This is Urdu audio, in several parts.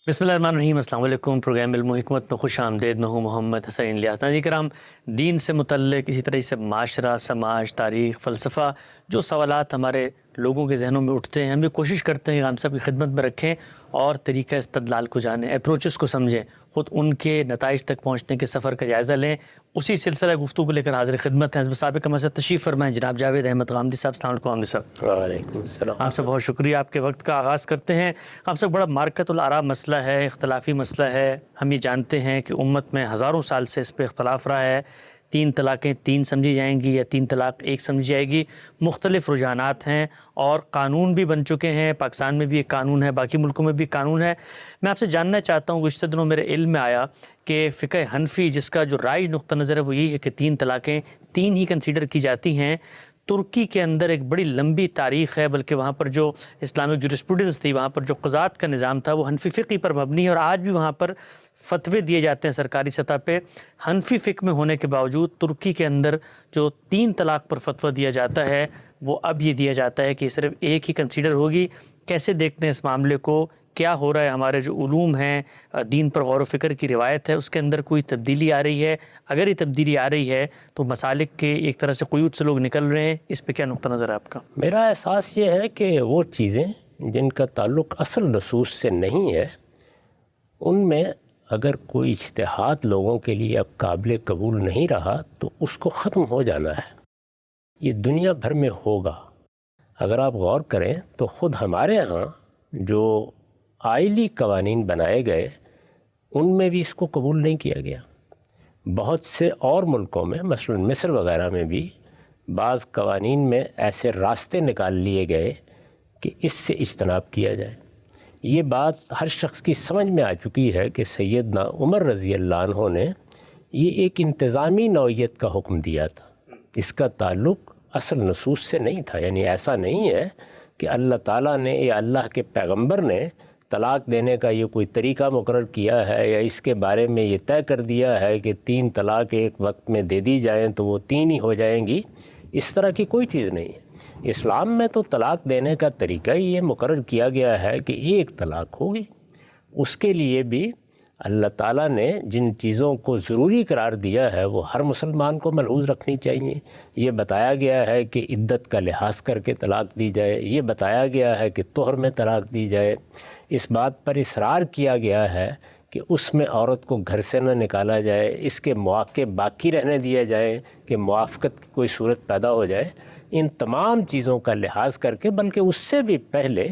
بسم اللہ الرحمن الرحیم۔ السلام علیکم۔ پروگرام علم و حکمت میں خوش آمدید۔ میں ہوں محمد حسن الیاس۔ ناظرین کرام، دین سے متعلق اسی طرح سے معاشرہ، سماج، تاریخ، فلسفہ، جو سوالات ہمارے لوگوں کے ذہنوں میں اٹھتے ہیں، ہم یہ کوشش کرتے ہیں کہ ہم سب کی خدمت میں رکھیں اور طریقہ استدلال کو جانیں، اپروچز کو سمجھیں، خود ان کے نتائج تک پہنچنے کے سفر کا جائزہ لیں۔ اسی سلسلہ گفتگو کو لے کر حاضر خدمت ہیں حزب سابق کا مسئلہ تشریف فرمائیں جناب جاوید احمد غامدی صاحب۔ السلام علیکم غامدی صاحب۔ وعلیکم السلام۔ آپ سے بہت شکریہ، آپ کے وقت کا آغاز کرتے ہیں۔ آپ سے بڑا مارکت الآراء مسئلہ ہے، اختلافی مسئلہ ہے۔ ہم یہ جانتے ہیں کہ امت میں ہزاروں سال سے اس پہ اختلاف رہا ہے، 3 طلاقیں 3 سمجھی جائیں گی یا 3 طلاق 1 سمجھی جائے گی، مختلف رجحانات ہیں اور قانون بھی بن چکے ہیں۔ پاکستان میں بھی ایک قانون ہے، باقی ملکوں میں بھی قانون ہے۔ میں آپ سے جاننا چاہتا ہوں، گزشتہ دنوں میرے علم میں آیا کہ فقہ حنفی جس کا جو رائج نقطہ نظر ہے وہ یہی ہے کہ 3 طلاقیں 3 ہی کنسیڈر کی جاتی ہیں۔ ترکی کے اندر ایک بڑی لمبی تاریخ ہے، بلکہ وہاں پر جو اسلامک جورسپروڈنس تھی، وہاں پر جو قضات کا نظام تھا وہ حنفی فقہ پر مبنی ہے، اور آج بھی وہاں پر فتوے دیے جاتے ہیں سرکاری سطح پہ۔ حنفی فقہ میں ہونے کے باوجود ترکی کے اندر جو 3 طلاق پر فتویٰ دیا جاتا ہے وہ اب یہ دیا جاتا ہے کہ صرف 1 ہی کنسیڈر ہوگی۔ کیسے دیکھتے ہیں اس معاملے کو؟ کیا ہو رہا ہے؟ ہمارے جو علوم ہیں، دین پر غور و فکر کی روایت ہے، اس کے اندر کوئی تبدیلی آ رہی ہے؟ اگر یہ تبدیلی آ رہی ہے تو مسالک کے ایک طرح سے قیود سے لوگ نکل رہے ہیں، اس پہ کیا نقطہ نظر ہے آپ کا؟ میرا احساس یہ ہے کہ وہ چیزیں جن کا تعلق اصل نصوص سے نہیں ہے، ان میں اگر کوئی اجتہاد لوگوں کے لیے اب قابل قبول نہیں رہا تو اس کو ختم ہو جانا ہے۔ یہ دنیا بھر میں ہوگا۔ اگر آپ غور کریں تو خود ہمارے ہاں جو آئلی قوانین بنائے گئے ان میں بھی اس کو قبول نہیں کیا گیا۔ بہت سے اور ملکوں میں، مثلا مصر وغیرہ میں بھی بعض قوانین میں ایسے راستے نکال لیے گئے کہ اس سے اجتناب کیا جائے۔ یہ بات ہر شخص کی سمجھ میں آ چکی ہے کہ سیدنا عمر رضی اللہ عنہ نے یہ ایک انتظامی نوعیت کا حکم دیا تھا، اس کا تعلق اصل نصوص سے نہیں تھا۔ یعنی ایسا نہیں ہے کہ اللہ تعالیٰ نے یا اللہ کے پیغمبر نے طلاق دینے کا یہ کوئی طریقہ مقرر کیا ہے یا اس کے بارے میں یہ طے کر دیا ہے کہ 3 طلاق ایک وقت میں دے دی جائیں تو وہ 3 ہی ہو جائیں گی۔ اس طرح کی کوئی چیز نہیں ہے۔ اسلام میں تو طلاق دینے کا طریقہ ہی یہ مقرر کیا گیا ہے کہ 1 طلاق ہوگی۔ اس کے لیے بھی اللہ تعالیٰ نے جن چیزوں کو ضروری قرار دیا ہے وہ ہر مسلمان کو ملحوظ رکھنی چاہیے۔ یہ بتایا گیا ہے کہ عدت کا لحاظ کر کے طلاق دی جائے، یہ بتایا گیا ہے کہ طہر میں طلاق دی جائے، اس بات پر اصرار کیا گیا ہے کہ اس میں عورت کو گھر سے نہ نکالا جائے، اس کے مواقع باقی رہنے دیا جائے کہ موافقت کی کوئی صورت پیدا ہو جائے۔ ان تمام چیزوں کا لحاظ کر کے، بلکہ اس سے بھی پہلے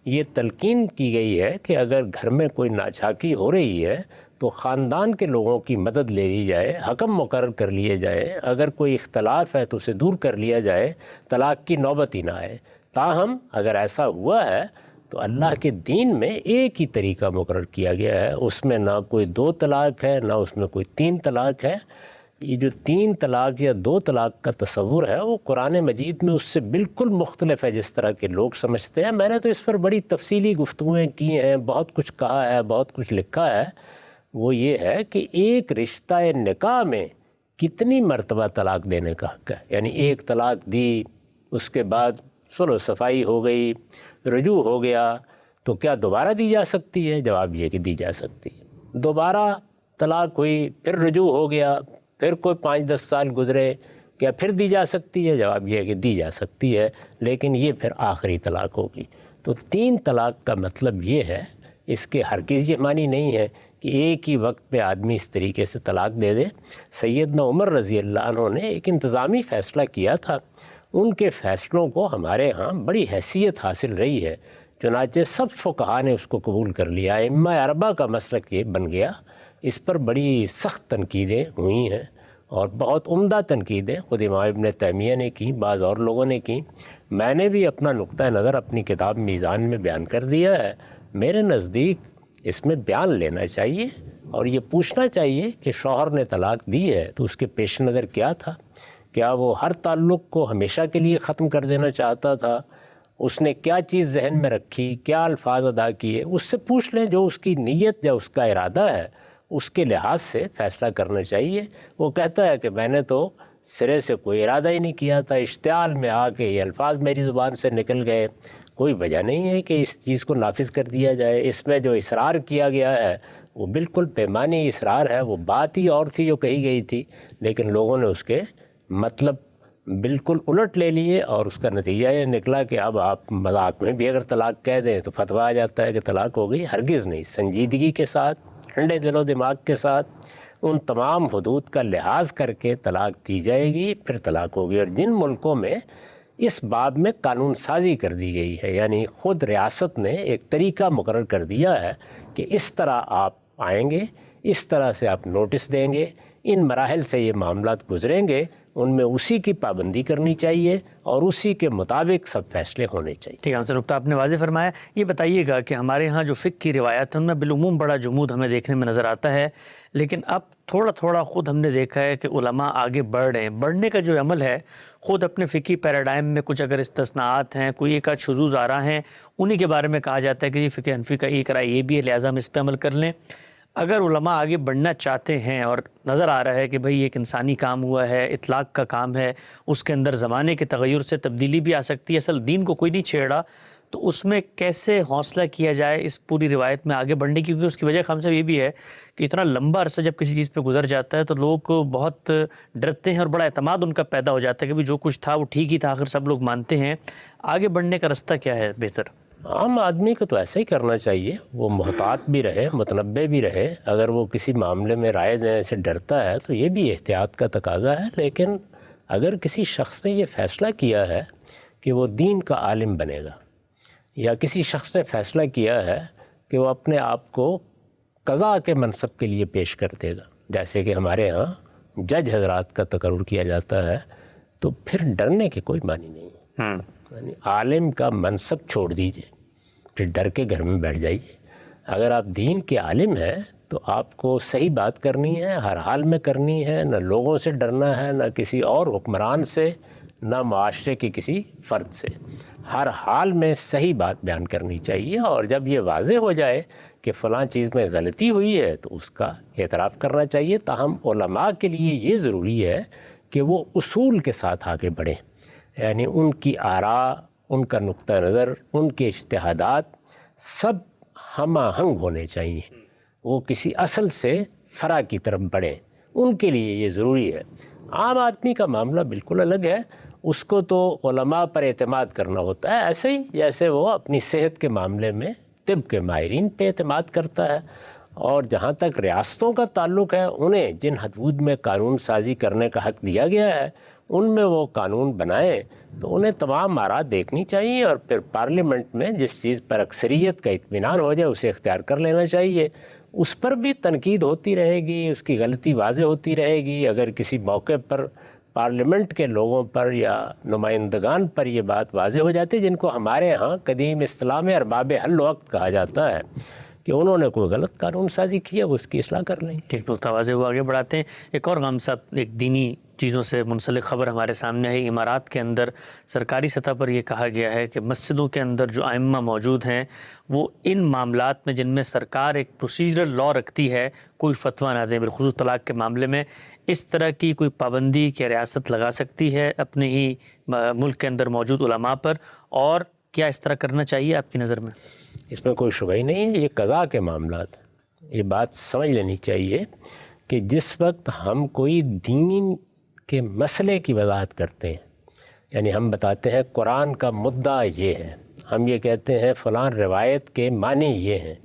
یہ تلقین کی گئی ہے کہ اگر گھر میں کوئی ناچاکی ہو رہی ہے تو خاندان کے لوگوں کی مدد لے لی جائے، حکم مقرر کر لیے جائے، اگر کوئی اختلاف ہے تو اسے دور کر لیا جائے، طلاق کی نوبت ہی نہ آئے۔ تاہم اگر ایسا ہوا ہے تو اللہ کے دین میں ایک ہی طریقہ مقرر کیا گیا ہے، اس میں نہ کوئی 2 طلاق ہے، نہ اس میں کوئی 3 طلاق ہے۔ یہ جو 3 طلاق یا 2 طلاق کا تصور ہے وہ قرآن مجید میں اس سے بالکل مختلف ہے جس طرح کے لوگ سمجھتے ہیں۔ میں نے تو اس پر بڑی تفصیلی گفتگویں کی ہیں، بہت کچھ کہا ہے، بہت کچھ لکھا ہے۔ وہ یہ ہے کہ ایک رشتہ نکاح میں کتنی مرتبہ طلاق دینے کا حق ہے۔ یعنی 1 طلاق دی، اس کے بعد صلح و صفائی ہو گئی، رجوع ہو گیا، تو کیا دوبارہ دی جا سکتی ہے؟ جواب یہ کہ دی جا سکتی ہے۔ دوبارہ طلاق ہوئی، پھر رجوع ہو گیا، پھر کوئی 5-10 سال گزرے، کیا پھر دی جا سکتی ہے؟ جواب یہ ہے کہ دی جا سکتی ہے، لیکن یہ پھر آخری طلاق ہوگی۔ تو 3 طلاق کا مطلب یہ ہے، اس کے ہرگز یہ معنی نہیں ہے کہ ایک ہی وقت پہ آدمی اس طریقے سے طلاق دے دے۔ سیدنا عمر رضی اللہ عنہ نے ایک انتظامی فیصلہ کیا تھا، ان کے فیصلوں کو ہمارے ہاں بڑی حیثیت حاصل رہی ہے، چنانچہ سب فقہاء نے اس کو قبول کر لیا۔ ائمہ اربعہ کا مسلک یہ بن گیا۔ اس پر بڑی سخت تنقیدیں ہوئی ہیں اور بہت عمدہ تنقیدیں خود امام ابن تیمیہ نے کی، بعض اور لوگوں نے کی۔ میں نے بھی اپنا نقطہ نظر اپنی کتاب میزان میں بیان کر دیا ہے۔ میرے نزدیک اس میں بیان لینا چاہیے اور یہ پوچھنا چاہیے کہ شوہر نے طلاق دی ہے تو اس کے پیش نظر کیا تھا؟ کیا وہ ہر تعلق کو ہمیشہ کے لیے ختم کر دینا چاہتا تھا؟ اس نے کیا چیز ذہن میں رکھی، کیا الفاظ ادا کیے؟ اس سے پوچھ لیں، جو اس کی نیت یا اس کا ارادہ ہے اس کے لحاظ سے فیصلہ کرنا چاہیے۔ وہ کہتا ہے کہ میں نے تو سرے سے کوئی ارادہ ہی نہیں کیا تھا، اشتعال میں آ کے یہ الفاظ میری زبان سے نکل گئے، کوئی وجہ نہیں ہے کہ اس چیز کو نافذ کر دیا جائے۔ اس میں جو اصرار کیا گیا ہے وہ بالکل پیمانی اصرار ہے، وہ بات ہی اور تھی جو کہی گئی تھی، لیکن لوگوں نے اس کے مطلب بالکل الٹ لے لیے، اور اس کا نتیجہ یہ نکلا کہ اب آپ مذاق میں بھی اگر طلاق کہہ دیں تو فتویٰ آ جاتا ہے کہ طلاق ہو گئی۔ ہرگز نہیں، سنجیدگی کے ساتھ، ٹھنڈے دل و دماغ کے ساتھ ان تمام حدود کا لحاظ کر کے طلاق دی جائے گی، پھر طلاق ہوگی۔ اور جن ملکوں میں اس باب میں قانون سازی کر دی گئی ہے، یعنی خود ریاست نے ایک طریقہ مقرر کر دیا ہے کہ اس طرح آپ آئیں گے، اس طرح سے آپ نوٹس دیں گے، ان مراحل سے یہ معاملات گزریں گے، ان میں اسی کی پابندی کرنی چاہیے اور اسی کے مطابق سب فیصلے ہونے چاہیے۔ ٹھیک ہے ہم سے نقطہ آپ نے واضح فرمایا۔ یہ بتائیے گا کہ ہمارے ہاں جو فقہ کی روایت ہے ان میں بالعموم بڑا جمود ہمیں دیکھنے میں نظر آتا ہے، لیکن اب تھوڑا تھوڑا خود ہم نے دیکھا ہے کہ علماء آگے بڑھ رہے ہیں۔ بڑھنے کا جو عمل ہے، خود اپنے فقہی پیراڈائم میں کچھ اگر استثناءات ہیں، کوئی ایک آدھ شذوذ آ رہا ہیں، انہی کے بارے میں کہا جاتا ہے کہ یہ فقہ حنفی کا ایک رائے یہ بھی ہے، لہٰذا ہم اس پہ عمل کر لیں۔ اگر علماء آگے بڑھنا چاہتے ہیں اور نظر آ رہا ہے کہ بھئی ایک انسانی کام ہوا ہے، اطلاق کا کام ہے، اس کے اندر زمانے کے تغیر سے تبدیلی بھی آ سکتی ہے، اصل دین کو کوئی نہیں چھیڑ رہا، تو اس میں کیسے حوصلہ کیا جائے اس پوری روایت میں آگے بڑھنے کی؟ کیونکہ اس کی وجہ خام صاحب یہ بھی ہے کہ اتنا لمبا عرصہ جب کسی چیز پہ گزر جاتا ہے تو لوگ بہت ڈرتے ہیں اور بڑا اعتماد ان کا پیدا ہو جاتا ہے کہ بھی جو کچھ تھا وہ ٹھیک ہی تھا، آخر سب لوگ مانتے ہیں۔ آگے بڑھنے کا رستہ کیا ہے بہتر؟ عام آدمی کو تو ایسا ہی کرنا چاہیے، وہ محتاط بھی رہے، متنبع بھی رہے۔ اگر وہ کسی معاملے میں رائے دینے سے ڈرتا ہے تو یہ بھی احتیاط کا تقاضا ہے، لیکن اگر کسی شخص نے یہ فیصلہ کیا ہے کہ وہ دین کا عالم بنے گا، یا کسی شخص نے فیصلہ کیا ہے کہ وہ اپنے آپ کو قضاء کے منصب کے لیے پیش کر دے گا، جیسے کہ ہمارے ہاں جج حضرات کا تقرر کیا جاتا ہے، تو پھر ڈرنے کے کوئی معنی نہیں ہے۔ یعنی عالم کا منصب چھوڑ دیجئے، پھر ڈر کے گھر میں بیٹھ جائیے۔ اگر آپ دین کے عالم ہیں تو آپ کو صحیح بات کرنی ہے، ہر حال میں کرنی ہے، نہ لوگوں سے ڈرنا ہے، نہ کسی اور حکمران سے، نہ معاشرے کے کسی فرد سے۔ ہر حال میں صحیح بات بیان کرنی چاہیے، اور جب یہ واضح ہو جائے کہ فلاں چیز میں غلطی ہوئی ہے تو اس کا اعتراف کرنا چاہیے۔ تاہم علماء کے لیے یہ ضروری ہے کہ وہ اصول کے ساتھ آگے بڑھیں، یعنی ان کی آراء، ان کا نقطہ نظر، ان کے اجتہادات سب ہم آہنگ ہونے چاہیے، وہ کسی اصل سے فرع کی طرف بڑھیں، ان کے لیے یہ ضروری ہے۔ عام آدمی کا معاملہ بالکل الگ ہے، اس کو تو علماء پر اعتماد کرنا ہوتا ہے، ایسے ہی جیسے وہ اپنی صحت کے معاملے میں طب کے ماہرین پہ اعتماد کرتا ہے۔ اور جہاں تک ریاستوں کا تعلق ہے، انہیں جن حدود میں قانون سازی کرنے کا حق دیا گیا ہے ان میں وہ قانون بنائیں، تو انہیں تمام آراء دیکھنی چاہیے، اور پھر پارلیمنٹ میں جس چیز پر اکثریت کا اطمینان ہو جائے اسے اختیار کر لینا چاہیے۔ اس پر بھی تنقید ہوتی رہے گی، اس کی غلطی واضح ہوتی رہے گی۔ اگر کسی موقع پر پارلیمنٹ کے لوگوں پر یا نمائندگان پر یہ بات واضح ہو جاتی ہے، جن کو ہمارے ہاں قدیم اصطلاح میں ارباب حل وقت کہا جاتا ہے، کہ انہوں نے کوئی غلط قانون سازی کی ہے، وہ اس کی اصلاح کر لیں۔ ٹھیک، تو توازے وہ آگے بڑھاتے ہیں۔ ایک اور غام صاحب، ایک دینی چیزوں سے منسلک خبر ہمارے سامنے ہے۔ امارات کے اندر سرکاری سطح پر یہ کہا گیا ہے کہ مسجدوں کے اندر جو ائمہ موجود ہیں وہ ان معاملات میں جن میں سرکار ایک پروسیجرل لاء رکھتی ہے کوئی فتویٰ نہ دیں، بالخصوص طلاق کے معاملے میں۔ اس طرح کی کوئی پابندی کیا ریاست لگا سکتی ہے اپنے ہی ملک کے اندر موجود علماء پر، اور کیا اس طرح کرنا چاہیے آپ کی نظر میں؟ اس میں کوئی شبہ ہی نہیں ہے، یہ قضاء کے معاملات، یہ بات سمجھ لینی چاہیے کہ جس وقت ہم کوئی دین کے مسئلے کی وضاحت کرتے ہیں، یعنی ہم بتاتے ہیں قرآن کا مدعا یہ ہے، ہم یہ کہتے ہیں فلاں روایت کے معنی یہ ہیں،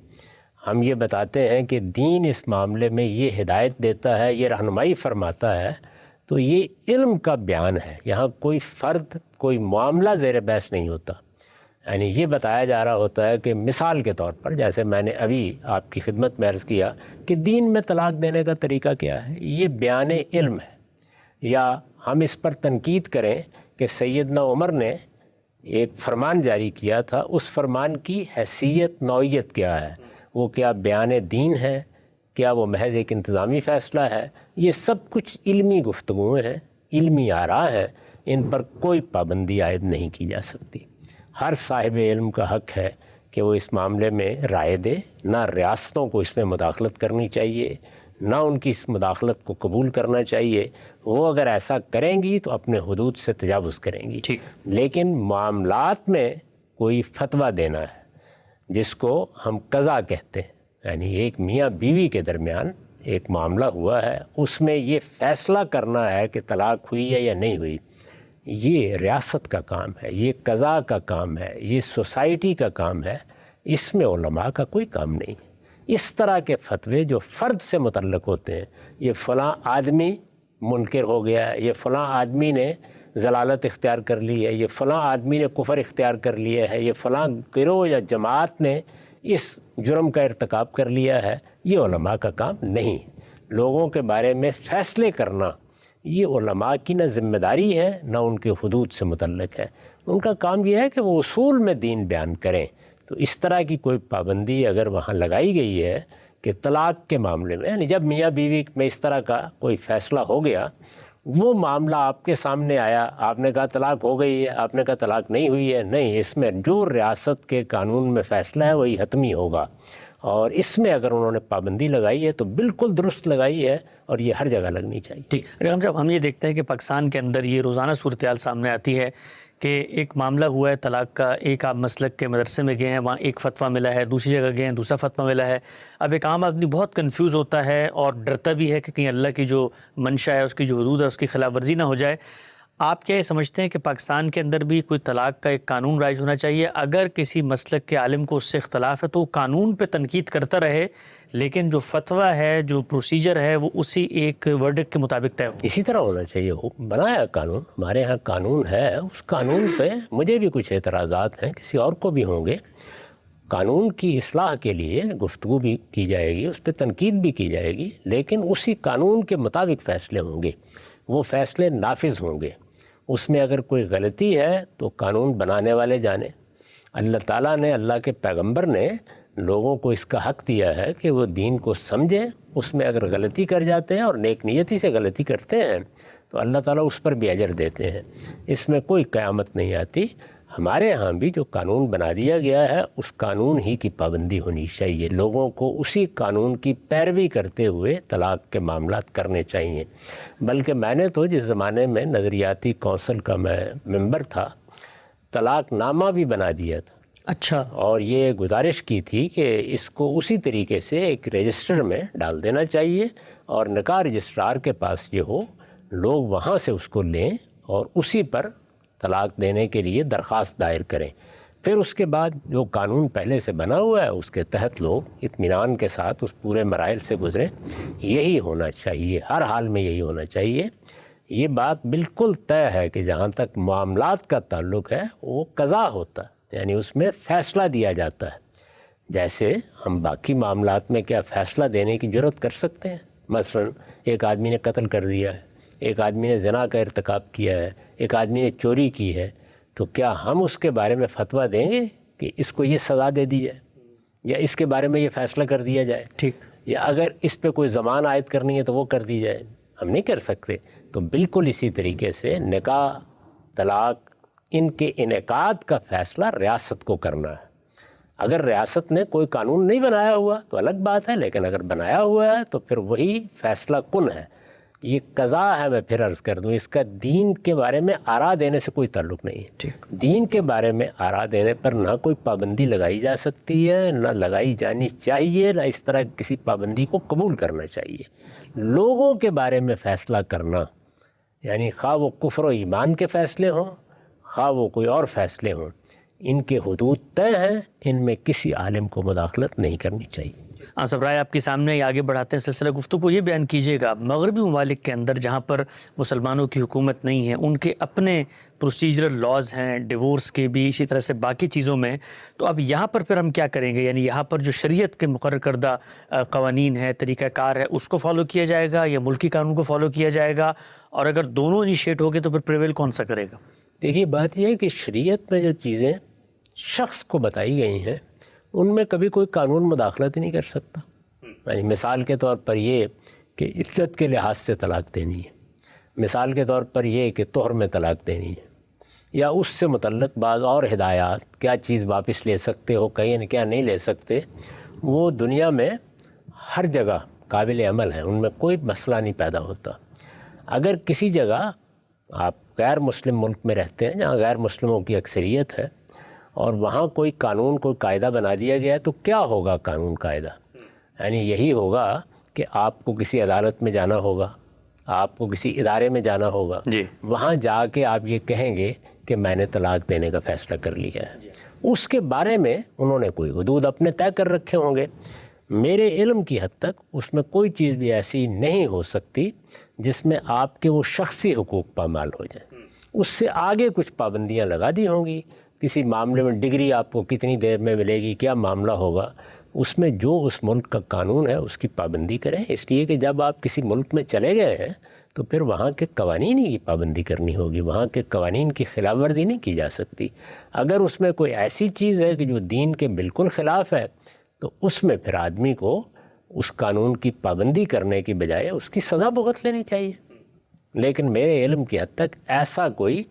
ہم یہ بتاتے ہیں کہ دین اس معاملے میں یہ ہدایت دیتا ہے، یہ رہنمائی فرماتا ہے، تو یہ علم کا بیان ہے۔ یہاں کوئی فرد، کوئی معاملہ زیر بحث نہیں ہوتا، یعنی یہ بتایا جا رہا ہوتا ہے کہ مثال کے طور پر جیسے میں نے ابھی آپ کی خدمت میں عرض کیا کہ دین میں طلاق دینے کا طریقہ کیا ہے، یہ بیان علم ہے۔ یا ہم اس پر تنقید کریں کہ سیدنا عمر نے ایک فرمان جاری کیا تھا، اس فرمان کی حیثیت، نوعیت کیا ہے، وہ کیا بیان دین ہے، کیا وہ محض ایک انتظامی فیصلہ ہے؟ یہ سب کچھ علمی گفتگویں ہیں، علمی آراء ہیں، ان پر کوئی پابندی عائد نہیں کی جا سکتی۔ ہر صاحب علم کا حق ہے کہ وہ اس معاملے میں رائے دے، نہ ریاستوں کو اس میں مداخلت کرنی چاہیے، نہ ان کی اس مداخلت کو قبول کرنا چاہیے۔ وہ اگر ایسا کریں گی تو اپنے حدود سے تجاوز کریں گی، لیکن معاملات میں کوئی فتویٰ دینا ہے جس کو ہم قضا کہتے ہیں، یعنی ایک میاں بیوی کے درمیان ایک معاملہ ہوا ہے، اس میں یہ فیصلہ کرنا ہے کہ طلاق ہوئی ہے یا نہیں ہوئی، یہ ریاست کا کام ہے، یہ قضا کا کام ہے، یہ سوسائٹی کا کام ہے، اس میں علماء کا کوئی کام نہیں۔ اس طرح کے فتوے جو فرد سے متعلق ہوتے ہیں، یہ فلاں آدمی منکر ہو گیا ہے، یہ فلاں آدمی نے ضلالت اختیار کر لی ہے، یہ فلاں آدمی نے کفر اختیار کر لیا ہے، یہ فلاں گروہ یا جماعت نے اس جرم کا ارتکاب کر لیا ہے، یہ علماء کا کام نہیں۔ لوگوں کے بارے میں فیصلے کرنا یہ علماء کی نہ ذمہ داری ہے نہ ان کے حدود سے متعلق ہے۔ ان کا کام یہ ہے کہ وہ اصول میں دین بیان کریں۔ تو اس طرح کی کوئی پابندی اگر وہاں لگائی گئی ہے کہ طلاق کے معاملے میں، یعنی جب میاں بیوی میں اس طرح کا کوئی فیصلہ ہو گیا، وہ معاملہ آپ کے سامنے آیا، آپ نے کہا طلاق ہو گئی ہے، آپ نے کہا طلاق نہیں ہوئی ہے، نہیں، اس میں جو ریاست کے قانون میں فیصلہ ہے وہی حتمی ہوگا، اور اس میں اگر انہوں نے پابندی لگائی ہے تو بالکل درست لگائی ہے، اور یہ ہر جگہ لگنی چاہیے۔ ٹھیک، ریحان صاحب، ہم یہ دیکھتے ہیں کہ پاکستان کے اندر یہ روزانہ صورتحال سامنے آتی ہے کہ ایک معاملہ ہوا ہے طلاق کا، ایک آپ مسلک کے مدرسے میں گئے ہیں، وہاں ایک فتویٰ ملا ہے، دوسری جگہ گئے ہیں دوسرا فتویٰ ملا ہے۔ اب ایک عام آدمی بہت کنفیوز ہوتا ہے اور ڈرتا بھی ہے کہ کہیں اللہ کی جو منشا ہے، اس کی جو حدود ہے، اس کی خلاف ورزی نہ ہو جائے۔ آپ کیا یہ سمجھتے ہیں کہ پاکستان کے اندر بھی کوئی طلاق کا ایک قانون رائج ہونا چاہیے؟ اگر کسی مسلک کے عالم کو اس سے اختلاف ہے تو وہ قانون پہ تنقید کرتا رہے، لیکن جو فتویٰ ہے، جو پروسیجر ہے، وہ اسی ایک ورڈکٹ کے مطابق طے ہو۔ اسی طرح ہونا چاہیے۔ بنایا قانون، ہمارے ہاں قانون ہے، اس قانون پہ مجھے بھی کچھ اعتراضات ہیں، کسی اور کو بھی ہوں گے۔ قانون کی اصلاح کے لیے گفتگو بھی کی جائے گی، اس پہ تنقید بھی کی جائے گی، لیکن اسی قانون کے مطابق فیصلے ہوں گے، وہ فیصلے نافذ ہوں گے۔ اس میں اگر کوئی غلطی ہے تو قانون بنانے والے جانیں۔ اللہ تعالیٰ نے، اللہ کے پیغمبر نے لوگوں کو اس کا حق دیا ہے کہ وہ دین کو سمجھیں، اس میں اگر غلطی کر جاتے ہیں اور نیک نیتی سے غلطی کرتے ہیں تو اللہ تعالیٰ اس پر بھی اجر دیتے ہیں، اس میں کوئی قیامت نہیں آتی۔ ہمارے ہاں بھی جو قانون بنا دیا گیا ہے اس قانون ہی کی پابندی ہونی چاہیے، لوگوں کو اسی قانون کی پیروی کرتے ہوئے طلاق کے معاملات کرنے چاہیے۔ بلکہ میں نے تو جس زمانے میں نظریاتی کونسل کا میں ممبر تھا، طلاق نامہ بھی بنا دیا تھا۔ اچھا۔ اور یہ گزارش کی تھی کہ اس کو اسی طریقے سے ایک رجسٹر میں ڈال دینا چاہیے، اور نکاح رجسٹرار کے پاس یہ ہو، لوگ وہاں سے اس کو لیں اور اسی پر طلاق دینے کے لیے درخواست دائر کریں۔ پھر اس کے بعد جو قانون پہلے سے بنا ہوا ہے اس کے تحت لوگ اطمینان کے ساتھ اس پورے مراحل سے گزریں۔ یہی ہونا چاہیے، ہر حال میں یہی ہونا چاہیے۔ یہ بات بالکل طے ہے کہ جہاں تک معاملات کا تعلق ہے وہ قضا ہوتا ہے، یعنی اس میں فیصلہ دیا جاتا ہے۔ جیسے ہم باقی معاملات میں کیا فیصلہ دینے کی جرات کر سکتے ہیں؟ مثلا ایک آدمی نے قتل کر دیا ہے، ایک آدمی نے زنا کا ارتکاب کیا ہے، ایک آدمی نے چوری کی ہے، تو کیا ہم اس کے بارے میں فتویٰ دیں گے کہ اس کو یہ سزا دے دی جائے، یا اس کے بارے میں یہ فیصلہ کر دیا جائے؟ ٹھیک۔ یا اگر اس پہ کوئی زمان عائد کرنی ہے تو وہ کر دی جائے؟ ہم نہیں کر سکتے۔ تو بالکل اسی طریقے سے نکاح، طلاق، ان کے انعقاد کا فیصلہ ریاست کو کرنا ہے۔ اگر ریاست نے کوئی قانون نہیں بنایا ہوا تو الگ بات ہے، لیکن اگر بنایا ہوا ہے تو پھر وہی فیصلہ کن ہے۔ یہ قضا ہے، میں پھر عرض کر دوں، اس کا دین کے بارے میں آراء دینے سے کوئی تعلق نہیں ہے۔ ٹھیک۔ دین کے بارے میں آراء دینے پر نہ کوئی پابندی لگائی جا سکتی ہے، نہ لگائی جانی چاہیے، نہ اس طرح کسی پابندی کو قبول کرنا چاہیے۔ لوگوں کے بارے میں فیصلہ کرنا، یعنی خواہ وہ کفر و ایمان کے فیصلے ہوں، خواہ وہ کوئی اور فیصلے ہوں، ان کے حدود طے ہیں، ان میں کسی عالم کو مداخلت نہیں کرنی چاہیے۔ آصف رائے، آپ کے سامنے یہ آگے بڑھاتے ہیں سلسلہ گفتگو کو، یہ بیان کیجیے گا مغربی ممالک کے اندر جہاں پر مسلمانوں کی حکومت نہیں ہے، ان کے اپنے پروسیجرل لاز ہیں، ڈیورس کے بھی، اسی طرح سے باقی چیزوں میں، تو اب یہاں پر پھر ہم کیا کریں گے؟ یعنی یہاں پر جو شریعت کے مقرر کردہ قوانین ہے، طریقہ کار ہے، اس کو فالو کیا جائے گا یا ملکی قانون کو فالو کیا جائے گا؟ اور اگر دونوں انیشیٹ ہو گئے تو پھر پریویل کون سا کرے گا؟ دیکھیے، بات یہ ہے کہ شریعت میں جو چیزیں شخص کو بتائی گئی ہیں ان میں کبھی کوئی قانون مداخلت ہی نہیں کر سکتا۔ یعنی مثال کے طور پر یہ کہ عزت کے لحاظ سے طلاق دینی ہے، مثال کے طور پر یہ کہ طہر میں طلاق دینی ہے، یا اس سے متعلق بعض اور ہدایات، کیا چیز واپس لے سکتے ہو، کہیں کیا نہیں لے سکتے، وہ دنیا میں ہر جگہ قابل عمل ہیں، ان میں کوئی مسئلہ نہیں پیدا ہوتا۔ اگر کسی جگہ آپ غیر مسلم ملک میں رہتے ہیں جہاں غیر مسلموں کی اکثریت ہے، اور وہاں کوئی قانون کوئی قاعدہ بنا دیا گیا ہے تو کیا ہوگا قانون قاعدہ؟ یعنی یہی ہوگا کہ آپ کو کسی عدالت میں جانا ہوگا، آپ کو کسی ادارے میں جانا ہوگا، جی، وہاں جا کے آپ یہ کہیں گے کہ میں نے طلاق دینے کا فیصلہ کر لیا ہے۔ اس کے بارے میں انہوں نے کوئی حدود اپنے طے کر رکھے ہوں گے۔ میرے علم کی حد تک اس میں کوئی چیز بھی ایسی نہیں ہو سکتی جس میں آپ کے وہ شخصی حقوق پامال ہو جائیں۔ اس سے آگے کچھ پابندیاں لگا دی ہوں گی، کسی معاملے میں ڈگری آپ کو کتنی دیر میں ملے گی، کیا معاملہ ہوگا، اس میں جو اس ملک کا قانون ہے اس کی پابندی کریں، اس لیے کہ جب آپ کسی ملک میں چلے گئے ہیں تو پھر وہاں کے قوانین کی پابندی کرنی ہوگی، وہاں کے قوانین کی خلاف ورزی نہیں کی جا سکتی۔ اگر اس میں کوئی ایسی چیز ہے کہ جو دین کے بالکل خلاف ہے تو اس میں پھر آدمی کو اس قانون کی پابندی کرنے کی بجائے اس کی سزا بھگت لینی چاہیے۔ لیکن میرے علم کی حد تک ایسا کوئی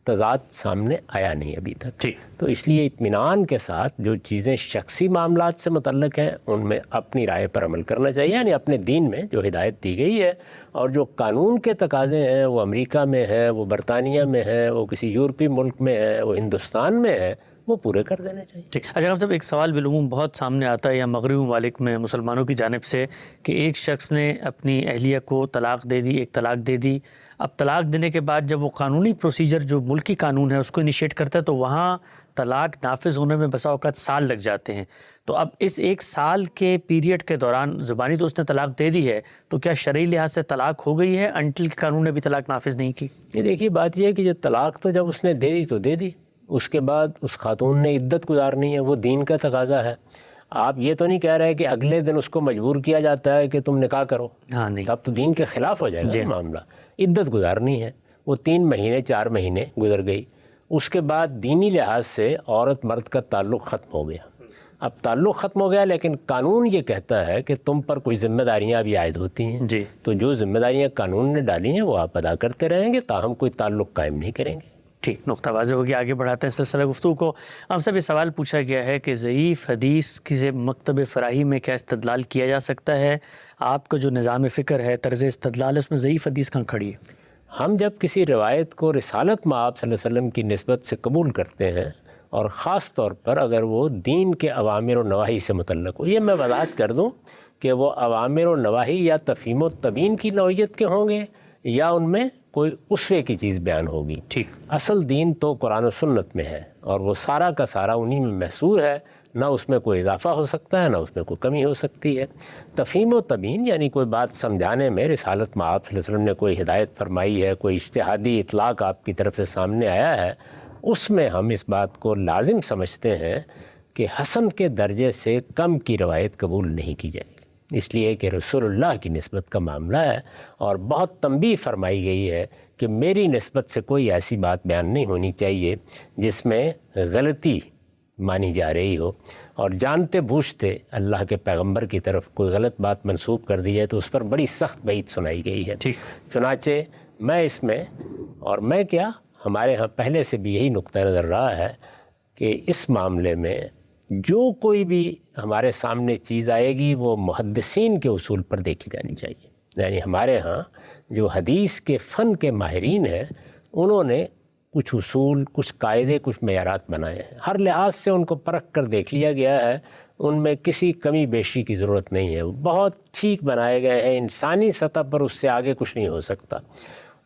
تضاد سامنے آیا نہیں ابھی تک۔ ٹھیک، تو اس لیے اطمینان کے ساتھ جو چیزیں شخصی معاملات سے متعلق ہیں ان میں اپنی رائے پر عمل کرنا چاہیے، یعنی اپنے دین میں جو ہدایت دی گئی ہے، اور جو قانون کے تقاضے ہیں وہ امریکہ میں ہے، وہ برطانیہ میں ہے، وہ کسی یورپی ملک میں ہے، وہ ہندوستان میں ہے، وہ پورے کر دینے چاہیے۔ ٹھیک۔ اچھا صاحب، ایک سوال بالعموم بہت سامنے آتا ہے یا مغربی ممالک میں مسلمانوں کی جانب سے کہ ایک شخص نے اپنی اہلیہ کو طلاق دے دی، ایک طلاق دے دی، اب طلاق دینے کے بعد جب وہ قانونی پروسیجر جو ملکی قانون ہے اس کو انیشیٹ کرتا ہے تو وہاں طلاق نافذ ہونے میں بسا اوقات سال لگ جاتے ہیں۔ تو اب اس ایک سال کے پیریڈ کے دوران زبانی تو اس نے طلاق دے دی ہے، تو کیا شرعی لحاظ سے طلاق ہو گئی ہے انٹل کہ قانون نے بھی طلاق نافذ نہیں کی؟ یہ دیکھیے بات یہ ہے کہ جو طلاق تو جب اس نے دے دی تو دے دی، اس کے بعد اس خاتون نے عدت گزارنی ہے، وہ دین کا تقاضا ہے۔ آپ یہ تو نہیں کہہ رہے کہ اگلے دن اس کو مجبور کیا جاتا ہے کہ تم نکاح کرو، ہاں نہیں، تب تو دین کے خلاف ہو جائے گا معاملہ۔ عدت گزارنی ہے، وہ 3 مہینے 4 مہینے گزر گئی، اس کے بعد دینی لحاظ سے عورت مرد کا تعلق ختم ہو گیا۔ اب تعلق ختم ہو گیا لیکن قانون یہ کہتا ہے کہ تم پر کوئی ذمہ داریاں بھی عائد ہوتی ہیں، جی، تو جو ذمہ داریاں قانون نے ڈالی ہیں وہ آپ ادا کرتے رہیں گے، تاہم کوئی تعلق قائم نہیں کریں گے۔ ٹھیک، نقطہ واضح ہو گیا۔ آگے بڑھاتے ہیں سلسلہ گفتگو کو۔ ہم سب یہ سوال پوچھا گیا ہے کہ ضعیف حدیث کسی مکتب فراہی میں کیا استدلال کیا جا سکتا ہے؟ آپ کا جو نظام فکر ہے، طرز استدلال ہے، اس میں ضعیف حدیث کہاں کھڑی ہے؟ ہم جب کسی روایت کو رسالت مآب صلی اللہ علیہ وسلم کی نسبت سے قبول کرتے ہیں، اور خاص طور پر اگر وہ دین کے اوامر و نواہی سے متعلق ہو، یہ میں وضاحت کر دوں کہ وہ اوامر و نواہی یا تفہیم و تبیین کی نوعیت کے ہوں گے یا ان میں کوئی اسوے کی چیز بیان ہوگی۔ ٹھیک، اصل دین تو قرآن و سنت میں ہے اور وہ سارا کا سارا انہی میں محصور ہے، نہ اس میں کوئی اضافہ ہو سکتا ہے نہ اس میں کوئی کمی ہو سکتی ہے۔ تفہیم و تبیین یعنی کوئی بات سمجھانے میں رسالت مآب صلی اللہ علیہ وسلم نے کوئی ہدایت فرمائی ہے، کوئی اجتہادی اطلاق آپ کی طرف سے سامنے آیا ہے، اس میں ہم اس بات کو لازم سمجھتے ہیں کہ حسن کے درجے سے کم کی روایت قبول نہیں کی جائے گی، اس لیے کہ رسول اللہ کی نسبت کا معاملہ ہے اور بہت تنبیہ فرمائی گئی ہے کہ میری نسبت سے کوئی ایسی بات بیان نہیں ہونی چاہیے جس میں غلطی مانی جا رہی ہو، اور جانتے بوجھتے اللہ کے پیغمبر کی طرف کوئی غلط بات منسوب کر دی ہے تو اس پر بڑی سخت وعید سنائی گئی ہے۔ چنانچہ میں اس میں، اور میں کیا ہمارے ہاں پہلے سے بھی یہی نقطہ نظر رہا ہے کہ اس معاملے میں جو کوئی بھی ہمارے سامنے چیز آئے گی وہ محدثین کے اصول پر دیکھی جانی چاہیے۔ یعنی ہمارے ہاں جو حدیث کے فن کے ماہرین ہیں انہوں نے کچھ اصول، کچھ قاعدے، کچھ معیارات بنائے ہیں، ہر لحاظ سے ان کو پرکھ کر دیکھ لیا گیا ہے، ان میں کسی کمی بیشی کی ضرورت نہیں ہے، بہت ٹھیک بنائے گئے ہیں، انسانی سطح پر اس سے آگے کچھ نہیں ہو سکتا۔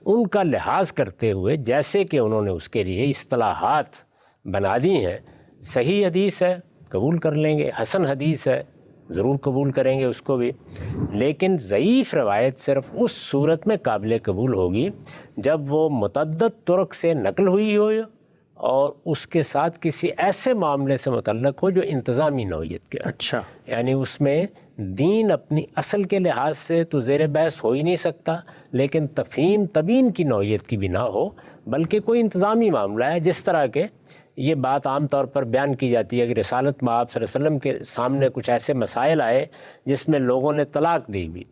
ان کا لحاظ کرتے ہوئے جیسے کہ انہوں نے اس کے لیے اصطلاحات بنا دی ہیں، صحیح حدیث ہے قبول کر لیں گے، حسن حدیث ہے ضرور قبول کریں گے اس کو بھی، لیکن ضعیف روایت صرف اس صورت میں قابل قبول ہوگی جب وہ متعدد طرق سے نقل ہوئی ہو اور اس کے ساتھ کسی ایسے معاملے سے متعلق ہو جو انتظامی نوعیت کے۔ اچھا، یعنی اس میں دین اپنی اصل کے لحاظ سے تو زیر بحث ہو ہی نہیں سکتا، لیکن تفہیم تبیین کی نوعیت کی بھی نہ ہو، بلکہ کوئی انتظامی معاملہ ہے، جس طرح کے یہ بات عام طور پر بیان کی جاتی ہے کہ رسالت مآب صلی اللہ علیہ وسلم کے سامنے کچھ ایسے مسائل آئے جس میں لوگوں نے طلاق دی ہوئی تھی۔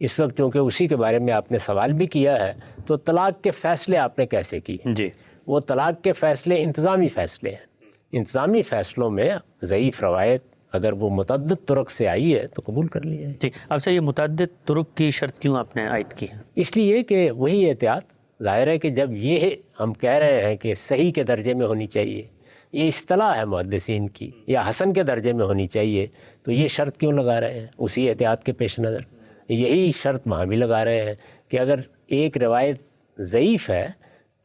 اس وقت چونکہ اسی کے بارے میں آپ نے سوال بھی کیا ہے، تو طلاق کے فیصلے آپ نے کیسے کیے؟ جی، وہ طلاق کے فیصلے انتظامی فیصلے ہیں۔ انتظامی فیصلوں میں ضعیف روایت اگر وہ متعدد طرق سے آئی ہے تو قبول کر لیا ہے۔ ٹھیک۔ اب سے یہ متعدد طرق کی شرط کیوں آپ نے عائد کی ہے؟ اس لیے کہ وہی احتیاط ظاہر ہے کہ جب یہ ہم کہہ رہے ہیں کہ صحیح کے درجے میں ہونی چاہیے، یہ اصطلاح ہے محدثین کی، یا حسن کے درجے میں ہونی چاہیے، تو یہ شرط کیوں لگا رہے ہیں؟ اسی احتیاط کے پیش نظر یہی شرط وہاں بھی لگا رہے ہیں کہ اگر ایک روایت ضعیف ہے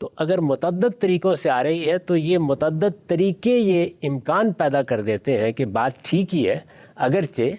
تو اگر متعدد طریقوں سے آ رہی ہے تو یہ متعدد طریقے یہ امکان پیدا کر دیتے ہیں کہ بات ٹھیک ہی ہے، اگرچہ